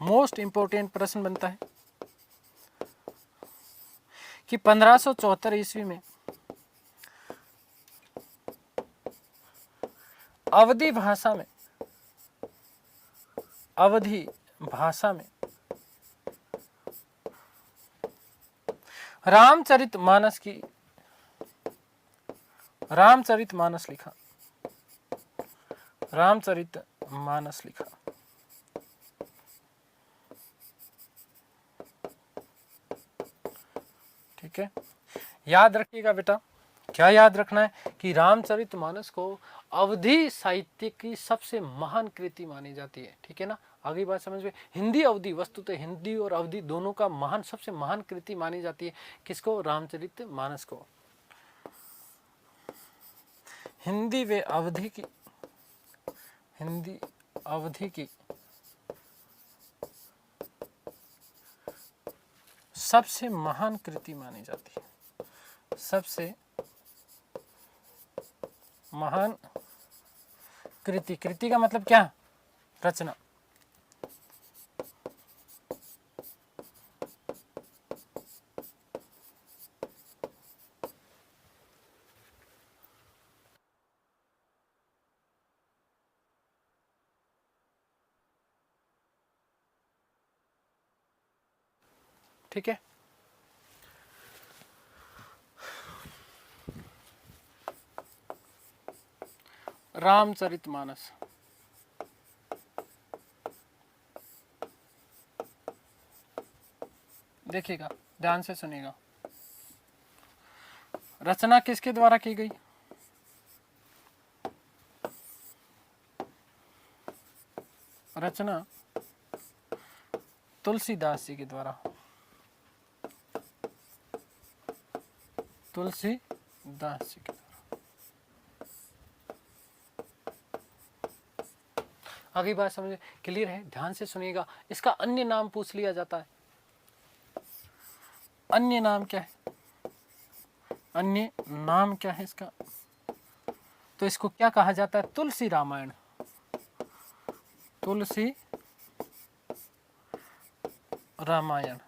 मोस्ट इंपोर्टेंट प्रश्न बनता है कि 1574 ईस्वी में अवधी भाषा में, अवधी भाषा में रामचरितमानस की, रामचरितमानस लिखा, रामचरितमानस लिखा। ठीक है, याद रखिएगा बेटा, क्या याद रखना है कि रामचरितमानस को अवधी साहित्य की सबसे महान कृति मानी जाती है। ठीक है ना? आगे बात समझ में। हिंदी अवधी, वस्तुतः हिंदी और अवधी दोनों का महान, सबसे महान कृति मानी जाती है। किसको? रामचरितमानस को। हिंदी व अवधी की, हिंदी अवधी की सबसे महान कृति मानी जाती है, सबसे महान कृति। कृति का मतलब क्या? रचना। ठीक है, रामचरितमानस। देखिएगा, ध्यान से सुनिएगा। रचना किसके द्वारा की गई? रचना तुलसीदास जी के द्वारा, तुलसीदास जी के द्वारा। आगे बात समझे? क्लियर है? ध्यान से सुनिएगा। इसका अन्य नाम पूछ लिया जाता है, अन्य नाम क्या है? अन्य नाम क्या है इसका? तो इसको क्या कहा जाता है? तुलसी रामायण। तुलसी रामायण।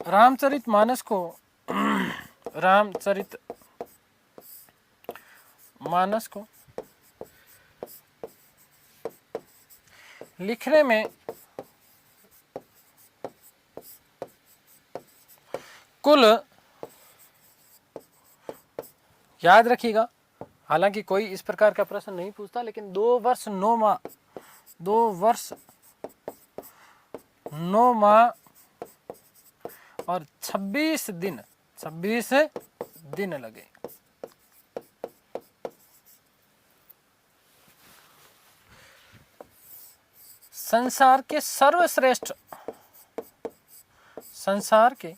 रामचरित मानस को रामचरित मानस को लिखने में कुल, याद रखिएगा, हालांकि कोई इस प्रकार का प्रश्न नहीं पूछता, लेकिन 2 वर्ष 9 माह, 2 वर्ष 9 माह और 26 दिन, 26 दिन लगे। संसार के सर्वश्रेष्ठ, संसार के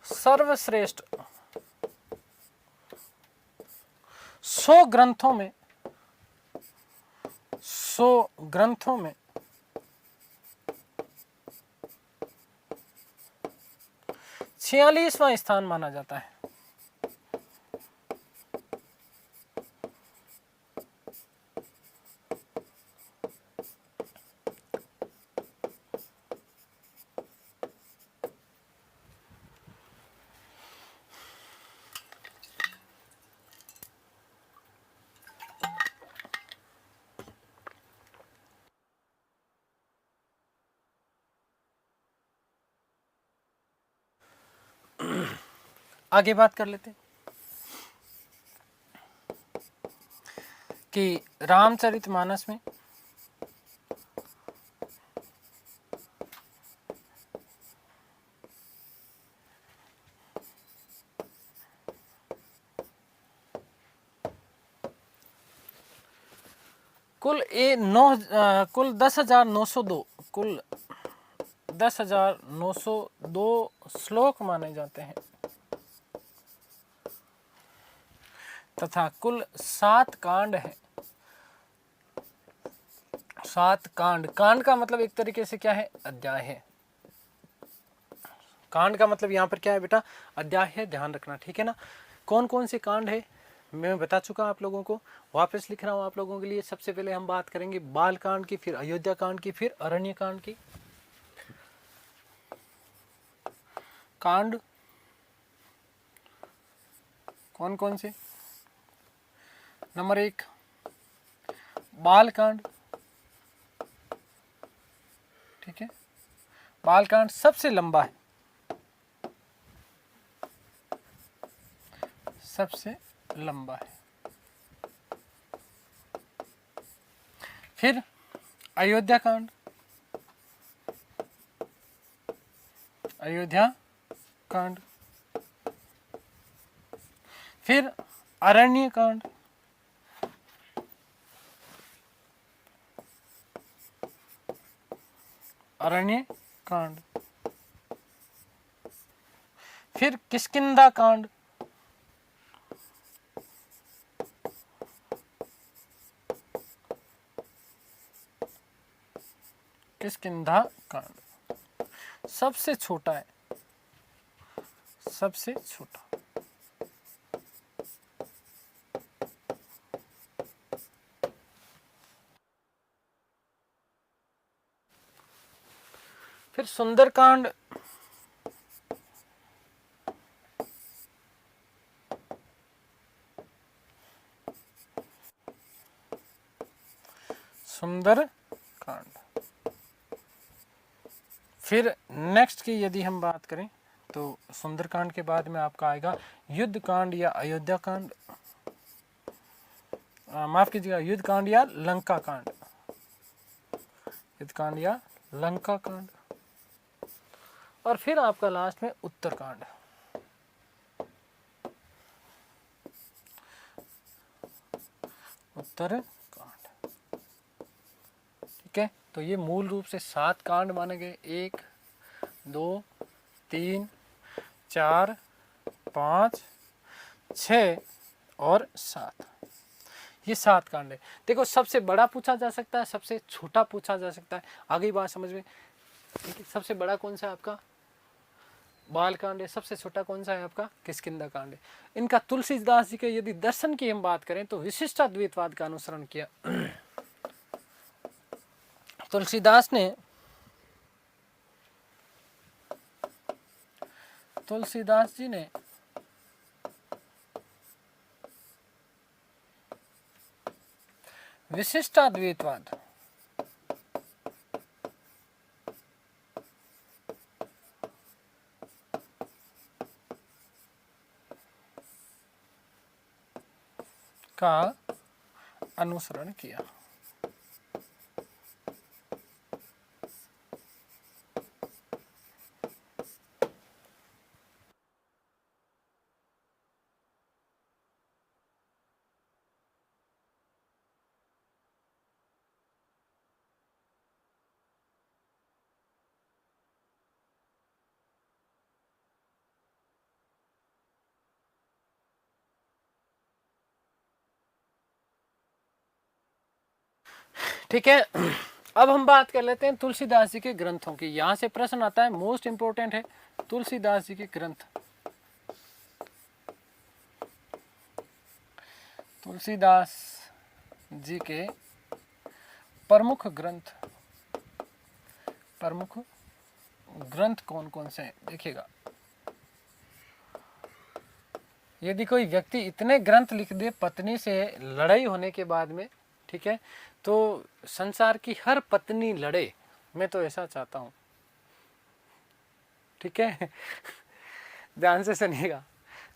सर्वश्रेष्ठ 100 ग्रंथों में, 100 ग्रंथों में 46वां स्थान माना जाता है। आगे बात कर लेते हैं कि रामचरितमानस में कुल 10,902, कुल 10,902 श्लोक माने जाते हैं तथा कुल 7 कांड है। 7 कांड, कांड का मतलब एक तरीके से क्या है? अध्याय है। कांड का मतलब यहाँ पर क्या है बेटा? अध्याय है, ध्यान रखना, ठीक है ना। कौन कौन से कांड है मैं बता चुका आप लोगों को, वापस लिख रहा हूँ आप लोगों के लिए। सबसे पहले हम बात करेंगे बाल कांड की, फिर अयोध्या कांड की, फिर अरण्य कांड की। कांड कौन कौन से? नंबर 1 बाल कांड, ठीक है। बाल कांड सबसे लंबा है, सबसे लंबा है। फिर अयोध्या कांड, अयोध्या कांड। फिर अरण्य कांड, अरण्य कांड। फिर किष्किंधा कांड, किष्किंधा कांड सबसे छोटा है, सबसे छोटा। फिर सुंदरकांड, सुंदरकांड। फिर नेक्स्ट की यदि हम बात करें तो सुंदरकांड के बाद में आपका आएगा युद्ध कांड या अयोध्या कांड, माफ कीजिएगा, युद्ध कांड या लंका कांड, युद्ध कांड या लंका कांड। और फिर आपका लास्ट में उत्तरकांड। उत्तरकांड, ठीक है। तो ये मूल रूप से 7 कांड माने गए, 1 2 3, 4, 5, 6 और 7। ये 7 कांड है। देखो सबसे बड़ा पूछा जा सकता है, सबसे छोटा पूछा जा सकता है। आगे बात समझ में, ठीक है। सबसे बड़ा कौन सा है आपका? बाल कांड है। सबसे छोटा कौन सा है आपका? किष्किंधा कांड है। इनका तुलसीदास जी के यदि दर्शन की हम बात करें तो विशिष्टाद्वैतवाद का अनुसरण किया। तुलसीदास जी ने विशिष्टाद्वैतवाद का अनुसरण किया। ठीक है। अब हम बात कर लेते हैं तुलसीदास जी के ग्रंथों की। यहां से प्रश्न आता है, मोस्ट इंपोर्टेंट है, तुलसीदास जी के ग्रंथ। तुलसीदास जी के प्रमुख ग्रंथ कौन कौन से हैं? देखिएगा, यदि कोई व्यक्ति इतने ग्रंथ लिख दे पत्नी से लड़ाई होने के बाद में, ठीक है, तो संसार की हर पत्नी लड़े, मैं तो ऐसा चाहता हूं। ठीक है। ध्यान से सुनिएगा।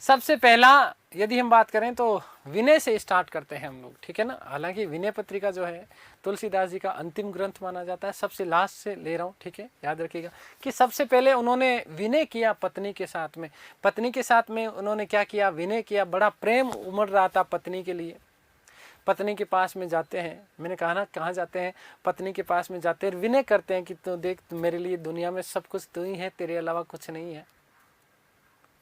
सबसे पहला यदि हम बात करें तो विनय से स्टार्ट करते हैं हम लोग, ठीक है ना। हालांकि विनय पत्रिका जो है तुलसीदास जी का अंतिम ग्रंथ माना जाता है। सबसे लास्ट से ले रहा हूँ, ठीक है। याद रखिएगा कि सबसे पहले उन्होंने विनय किया पत्नी के साथ में। पत्नी के साथ में उन्होंने क्या किया? विनय किया। बड़ा प्रेम उमड़ रहा था पत्नी के लिए। पत्नी के पास में जाते हैं, मैंने कहा ना कहाँ जाते हैं? पत्नी के पास में जाते हैं, विनय करते हैं कि तू देख, मेरे लिए दुनिया में सब कुछ तू ही है, तेरे अलावा कुछ नहीं है।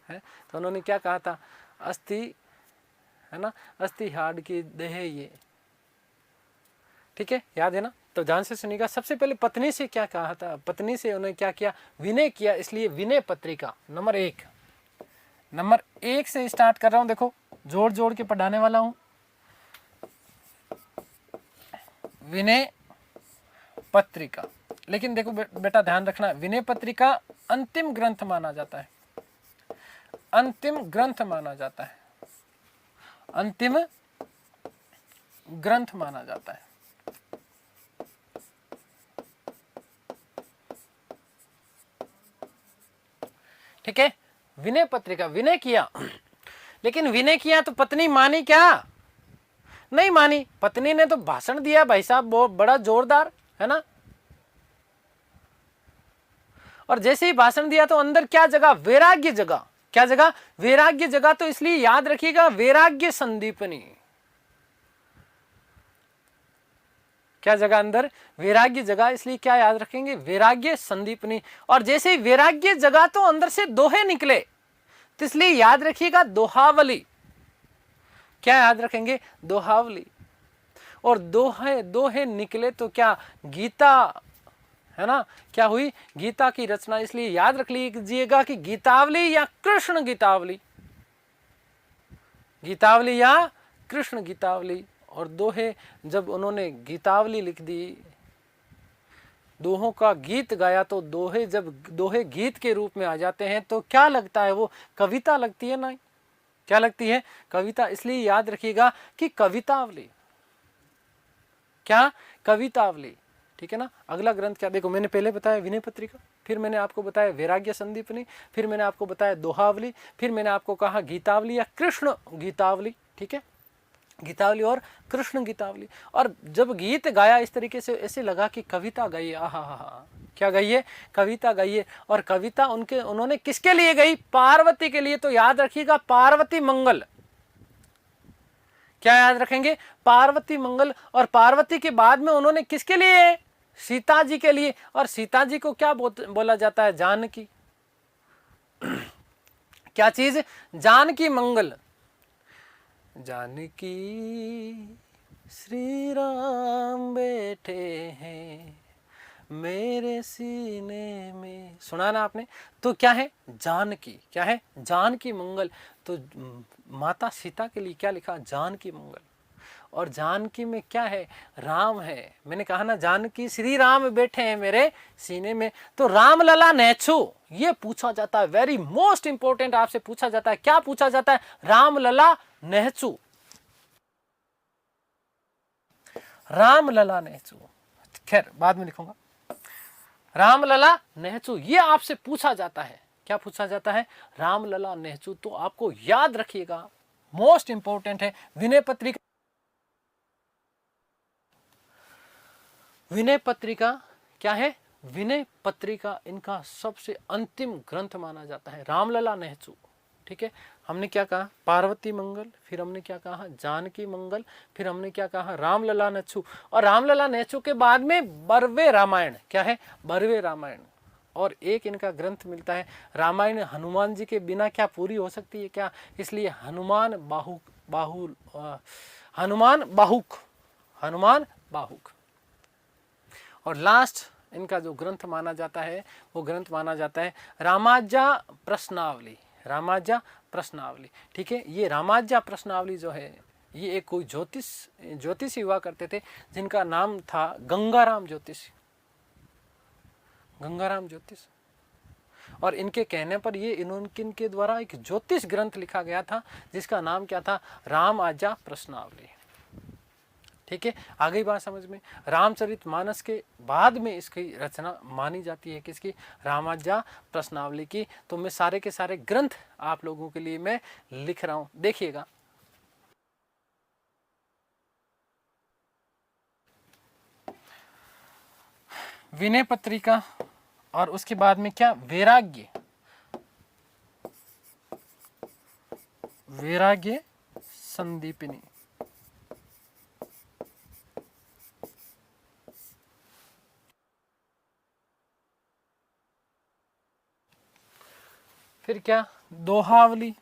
तो उन्होंने क्या कहा था? अस्थि, है ना, अस्थि हाड़ की देह ये, ठीक है, याद है ना। तो ध्यान से सुनिएगा। सबसे पहले पत्नी से क्या कहा था? पत्नी से उन्होंने क्या किया? विनय किया। इसलिए विनय पत्रिका नंबर 1 से स्टार्ट कर रहा हूं। देखो, जोड़ जोड़ के पढ़ाने वाला हूं। विनय पत्रिका। लेकिन देखो बेटा ध्यान रखना, विनय पत्रिका अंतिम ग्रंथ माना जाता है। अंतिम ग्रंथ माना जाता है। अंतिम ग्रंथ माना जाता है। ठीक है। विनय पत्रिका विनय किया, लेकिन विनय किया तो पत्नी मानी क्या? नहीं मानी। पत्नी ने तो भाषण दिया भाई साहब, बहुत बड़ा जोरदार, है ना। और जैसे ही भाषण दिया तो अंदर क्या जगह? वैराग्य जगह। क्या जगह? वैराग्य जगह। तो इसलिए याद रखिएगा, वैराग्य संदीपनी। क्या जगह? अंदर वैराग्य जगह। इसलिए क्या याद रखेंगे? वैराग्य संदीपनी। और जैसे ही वैराग्य जगह तो अंदर से दोहे निकले, तो इसलिए याद रखिएगा दोहावली। क्या याद रखेंगे? दोहावली। और दोहे निकले तो क्या? गीता, है ना, क्या हुई? गीता की रचना। इसलिए याद रख लीजिएगा कि गीतावली या कृष्ण गीतावली, गीतावली या कृष्ण गीतावली। और दोहे, जब उन्होंने गीतावली लिख दी, दोहों का गीत गाया, तो दोहे जब दोहे गीत के रूप में आ जाते हैं तो क्या लगता है? वो कविता लगती है ना। क्या लगती है? कविता। इसलिए याद रखिएगा कि कवितावली। क्या? कवितावली। ठीक है ना। अगला ग्रंथ क्या? देखो, मैंने पहले बताया विनय पत्रिका, फिर मैंने आपको बताया वैराग्य संदीपनी, फिर मैंने आपको बताया दोहावली, फिर मैंने आपको कहा गीतावली या कृष्ण गीतावली। ठीक है, गीतावली और कृष्ण गीतावली। और जब गीत गाया इस तरीके से, ऐसे लगा कि कविता गाइए। आहा, क्या गाइए? कविता गाइए। और कविता उन्होंने किसके लिए गाई? पार्वती के लिए। तो याद रखिएगा, पार्वती मंगल। क्या याद रखेंगे? पार्वती मंगल। और पार्वती के बाद में उन्होंने किसके लिए? सीता जी के लिए। और सीता जी को क्या बोला जाता है? जानकी। क्या चीज? जानकी मंगल। जानकी श्री राम बैठे हैं मेरे सीने में, सुना ना आपने? तो क्या है? जानकी। क्या है? जानकी मंगल। तो माता सीता के लिए क्या लिखा? जानकी मंगल। और जानकी में क्या है? राम है। मैंने कहा ना जानकी श्री राम बैठे हैं मेरे सीने में। तो राम लला नेछु, ये पूछा जाता है, वेरी मोस्ट इंपॉर्टेंट आपसे पूछा जाता है। क्या पूछा जाता है? राम लला नेहचू, राम लला नेहचू। खैर बाद में लिखूंगा। राम लला नेहचू ये आपसे पूछा जाता है। क्या पूछा जाता है? राम लला नेहचू। तो आपको याद रखिएगा, मोस्ट इंपॉर्टेंट है। विनय पत्रिका, विनय पत्रिका क्या है? विनय पत्रिका इनका सबसे अंतिम ग्रंथ माना जाता है, रामलला नेहचू। ठीक है, हमने क्या कहा? पार्वती मंगल, फिर हमने क्या कहा? जानकी मंगल, फिर हमने क्या कहा? रामलला नेहचू। और रामलला नेहचू के बाद में बरवे रामायण। क्या है? बरवे रामायण। और एक इनका ग्रंथ मिलता है रामायण, हनुमान जी के बिना क्या पूरी हो सकती है क्या? इसलिए हनुमान बाहुक। और लास्ट इनका जो ग्रंथ माना जाता है वो ग्रंथ माना जाता है रामाज्या प्रश्नावली। रामाज्या प्रश्नावली। ठीक है, ये रामाज्या प्रश्नावली जो है ये एक कोई ज्योतिषी हुआ करते थे जिनका नाम था गंगाराम ज्योतिषी। गंगाराम ज्योतिष। और इनके कहने पर ये इनके द्वारा एक ज्योतिष ग्रंथ लिखा गया था जिसका नाम क्या था? राम आज्ञा प्रश्नावली। ठीक है, आ गई बात समझ में? रामचरितमानस के बाद में इसकी रचना मानी जाती है किसकी? रामाज्ञा प्रश्नावली की। तो मैं सारे के सारे ग्रंथ आप लोगों के लिए मैं लिख रहा हूं, देखिएगा। विनय पत्रिका और उसके बाद में क्या? वैराग्य। वैराग्य संदीपिनी। फिर क्या? दोहावली।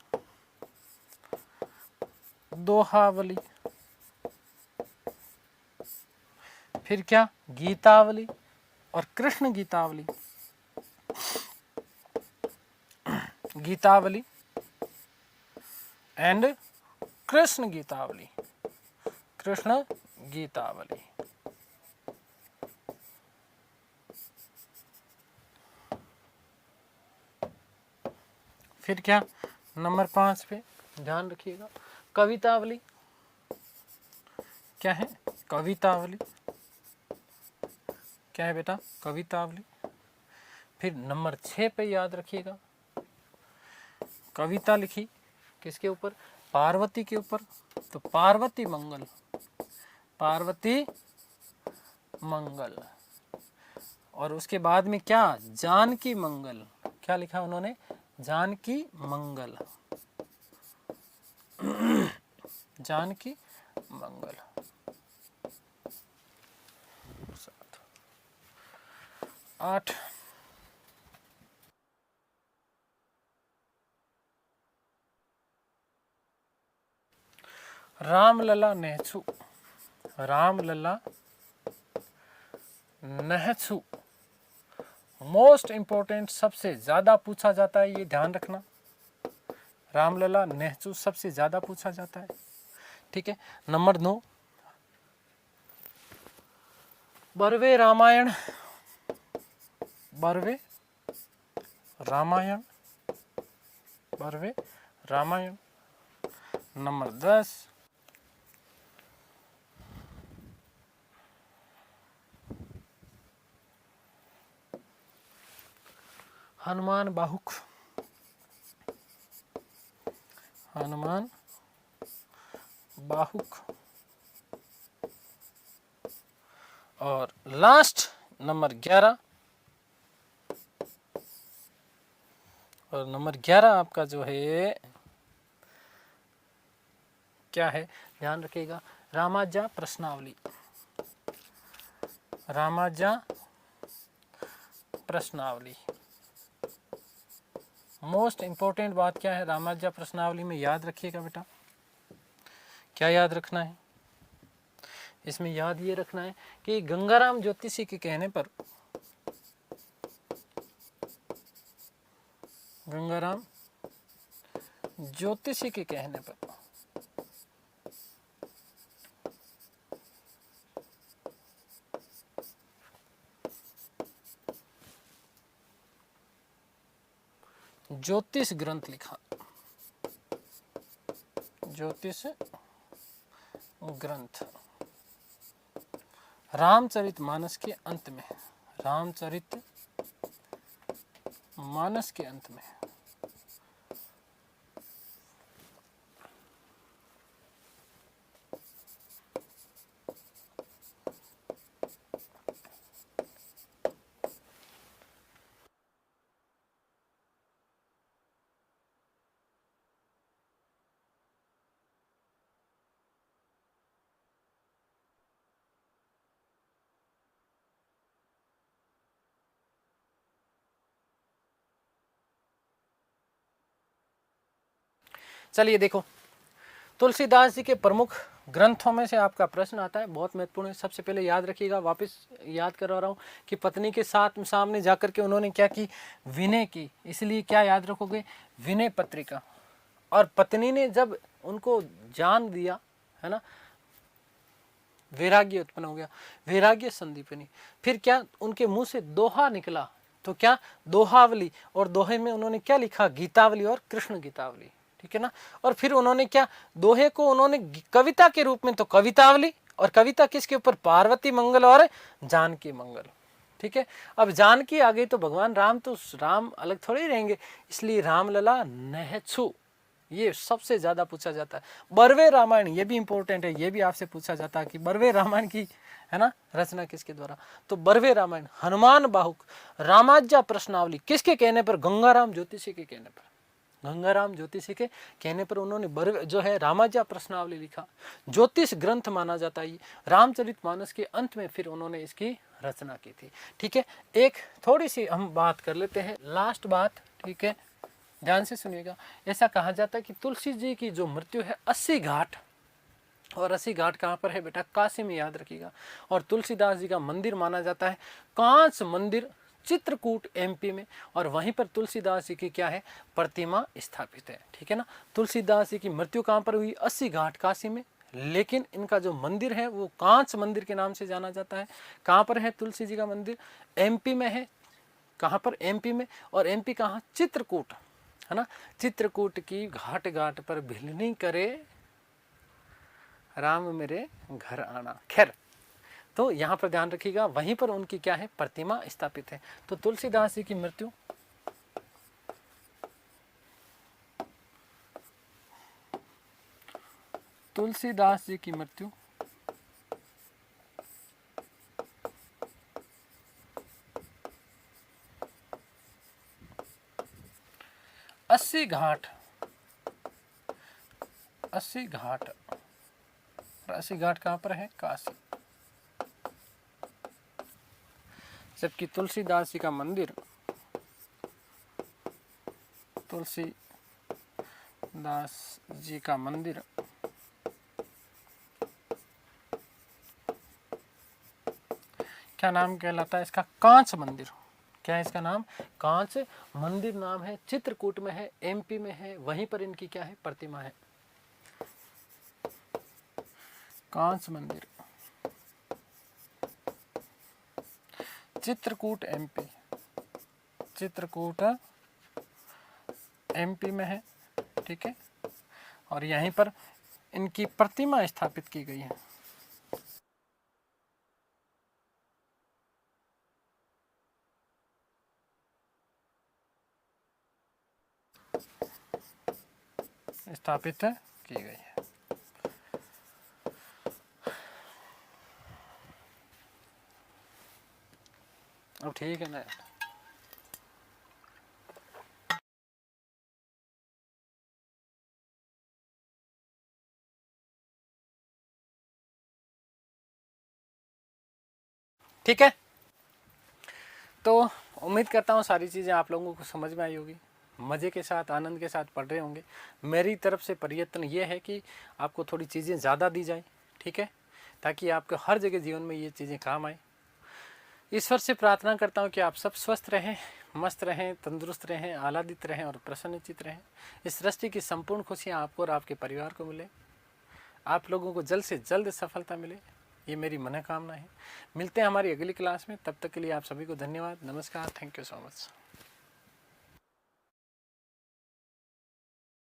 दोहावली। फिर क्या? गीतावली और कृष्ण गीतावली। गीतावली एंड कृष्ण गीतावली। कृष्ण गीतावली। फिर क्या? नंबर 5 पे ध्यान रखिएगा, कवितावली। क्या है? कवितावली। क्या है बेटा? कवितावली। फिर नंबर 6 पे याद रखिएगा, कविता लिखी किसके ऊपर? पार्वती के ऊपर। तो पार्वती मंगल। पार्वती मंगल। और उसके बाद में क्या? जानकी मंगल। क्या लिखा उन्होंने? जानकी मंगल। जानकी मंगल। 7 8 रामलला नेहचू। रामलला नेहचू मोस्ट इंपॉर्टेंट, सबसे ज्यादा पूछा जाता है, ये ध्यान रखना। रामलला नेहचू सबसे ज्यादा पूछा जाता है। ठीक है, नंबर 9 बरवे रामायण। बरवे रामायण। बरवे रामायण। नंबर 10 हनुमान बाहुक। हनुमान बाहुक। और लास्ट नंबर 11। और नंबर 11 आपका जो है क्या है? ध्यान रखिएगा, रामाज्ञा प्रश्नावली। रामाज्ञा प्रश्नावली। मोस्ट इंपॉर्टेंट बात क्या है रामाज्य प्रश्नावली में, याद रखिएगा बेटा। क्या याद रखना है इसमें? याद ये रखना है कि गंगाराम ज्योतिषी के कहने पर, गंगाराम ज्योतिषी के कहने पर ज्योतिष ग्रंथ लिखा, ज्योतिष ग्रंथ रामचरितमानस के अंत में, रामचरितमानस के अंत में चलिए देखो, तुलसीदास जी के प्रमुख ग्रंथों में से आपका प्रश्न आता है, बहुत महत्वपूर्ण है। सबसे पहले याद रखिएगा, वापस याद करवा रहा हूँ कि पत्नी के साथ सामने जाकर के उन्होंने क्या की? विनय की। इसलिए क्या याद रखोगे? विनय पत्रिका। और पत्नी ने जब उनको जान दिया, है ना, वैराग्य उत्पन्न हो गया, वैराग्य संदीपनी। फिर क्या उनके मुंह से दोहा निकला, तो क्या? दोहावली। और दोहे में उन्होंने क्या लिखा? गीतावली और कृष्ण गीतावली, ठीक है ना। और फिर उन्होंने क्या? दोहे को उन्होंने कविता के रूप में तो कवितावली, और कविता किसके ऊपर? पार्वती मंगल और जानकी मंगल, ठीक है। अब जानकी आ गई तो भगवान राम, तो राम अलग थोड़े ही रहेंगे, इसलिए रामलला नहछु, ये सबसे ज्यादा पूछा जाता है। बरवे रामायण, ये भी इंपॉर्टेंट है, ये भी आपसे पूछा जाता है कि बरवे रामायण की, है ना, रचना किसके द्वारा? तो बरवे रामायण। हनुमान बाहुक, रामाज्या प्रश्नावली किसके कहने पर? गंगाराम ज्योतिषी के कहने पर, गंगाराम ज्योतिषी के कहने पर उन्होंने बरवे जो है रामाज्या प्रश्नावली लिखा। ज्योतिष ग्रंथ माना जाता है ये। रामचरितमानस के अंत में फिर उन्होंने इसकी रचना की थी, ठीक है। एक थोड़ी सी हम बात कर लेते हैं, लास्ट बात, ठीक है, ध्यान से सुनिएगा। ऐसा कहा जाता है कि तुलसी जी की जो मृत्यु है 80 घाट, और 80 घाट कहाँ पर है बेटा? काशी में, याद रखिएगा। और तुलसीदास जी का मंदिर माना जाता है कांच मंदिर, चित्रकूट एमपी में, और वहीं पर तुलसीदास जी की क्या है? प्रतिमा स्थापित है, ठीक है ना। तुलसीदास जी की मृत्यु कहाँ पर हुई? 80 घाट काशी में, लेकिन इनका जो मंदिर है वो कांच मंदिर के नाम से जाना जाता है। कहाँ पर है तुलसी जी का मंदिर? एमपी में है। कहाँ पर? एमपी में। और एमपी कहाँ? चित्रकूट, है ना। चित्रकूट की घाट घाट पर भिलनी करे राम मेरे घर आना। खैर, तो यहाँ पर ध्यान रखिएगा, वहीं पर उनकी क्या है? प्रतिमा स्थापित है। तो तुलसीदास जी की मृत्यु तुलसीदास जी की मृत्यु 80 घाट, 80 घाट, 80 घाट कहाँ पर है? काशी। जबकि तुलसीदास जी का मंदिर, तुलसीदास जी का मंदिर क्या नाम कहलाता है इसका? कांच मंदिर। क्या है इसका नाम? कांच मंदिर नाम है। चित्रकूट में है, एमपी में है, वहीं पर इनकी क्या है? प्रतिमा है। कांच मंदिर, चित्रकूट एमपी, चित्रकूट एमपी में है, ठीक है। और यहीं पर इनकी प्रतिमा स्थापित की गई है। स्थापित की गई है। अब ठीक है ना। ठीक है, तो उम्मीद करता हूँ सारी चीज़ें आप लोगों को समझ में आई होगी। मज़े के साथ, आनंद के साथ पढ़ रहे होंगे। मेरी तरफ से प्रयत्न ये है कि आपको थोड़ी चीज़ें ज़्यादा दी जाए, ठीक है, ताकि आपको हर जगह जीवन में ये चीज़ें काम आए। ईश्वर से प्रार्थना करता हूँ कि आप सब स्वस्थ रहें, मस्त रहें, तंदुरुस्त रहें, आह्लादित रहें और प्रसन्नचित रहें। इस सृष्टि की संपूर्ण खुशियाँ आपको और आपके परिवार को मिले। आप लोगों को जल्द से जल्द सफलता मिले, ये मेरी मनोकामना है। मिलते हैं हमारी अगली क्लास में, तब तक के लिए आप सभी को धन्यवाद, नमस्कार, थैंक यू सो मच।